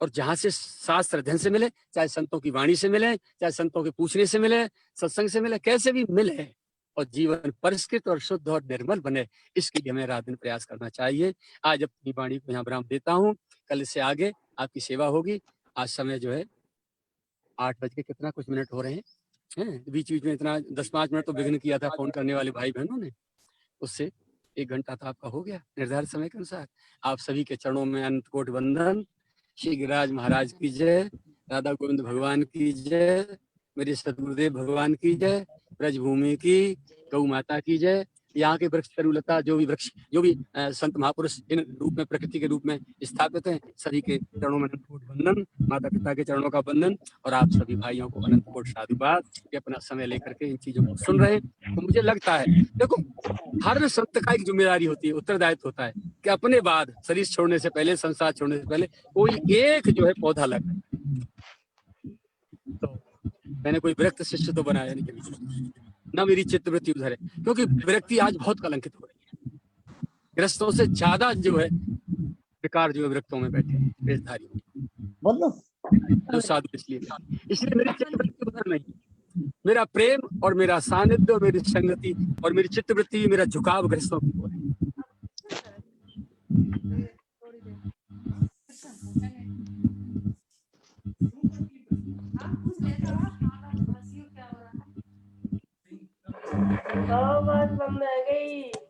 और जहां से शास्त्र अध्ययन से मिले, चाहे संतों की वाणी से मिले, चाहे संतों के पूछने से मिले, सत्संग से मिले, कैसे भी मिले, और जीवन परिष्कृत और शुद्ध और निर्मल बने, इसके लिए हमें रात दिन प्रयास करना चाहिए। आज अपनी वाणी को यहाँ विराम देता हूँ। कल से आगे आपकी सेवा होगी। आज समय जो है 8 बज के कितना कुछ मिनट हो रहे हैं। बीच बीच में इतना 10-5 मिनट तो विघ्न किया था फोन करने वाले भाई बहनों ने, उससे 1 घंटा तो आपका हो गया निर्धारित समय के अनुसार। आप सभी के चरणों में अनंत कोटि वंदन। श्री गिरिराज महाराज की जय, राधा गोविंद भगवान की जय, मेरे सदगुरुदेव भगवान की जय, ब्रजभूमि की, गौ माता की जय। यहाँ के वृक्ष तरुलता, जो भी वृक्ष, जो भी संत महापुरुष इन रूप में, प्रकृति के रूप में स्थापित हैं, सभी के चरणों में अनंत कोटि वंदन, माता पिता के चरणों का वंदन। और आप सभी भाइयों को अनंत कोटि साधुवाद कि अपना समय लेकर के इन चीजों को सुन रहे हैं। तो मुझे लगता है, देखो हर संत का एक जिम्मेदारी होती है, उत्तरदायित्व होता है कि अपने बाद, शरीर छोड़ने से पहले, संसार छोड़ने से पहले, कोई एक जो है पौधा लगाए। तो मैंने कोई विरक्त शिष्य तो बनाया नहीं कभी, ना मेरी चित्तवृत्ति उधर है, क्योंकि विरक्ति आज बहुत कलंकित हो रही है। ग्रस्तों से ज्यादा जो है विकार जो है विरक्तों में बैठे हैं, वेशधारी। बोल दो। जो साधु इसलिए मेरी चित्तवृत्ति उधर नहीं, मेरा प्रेम और मेरा सानिध्य और मेरी संगति और मेरी चित्तवृत्ति, मेरा झुकाव ग्रस्तों की ओर है। आवाज बंद है गई।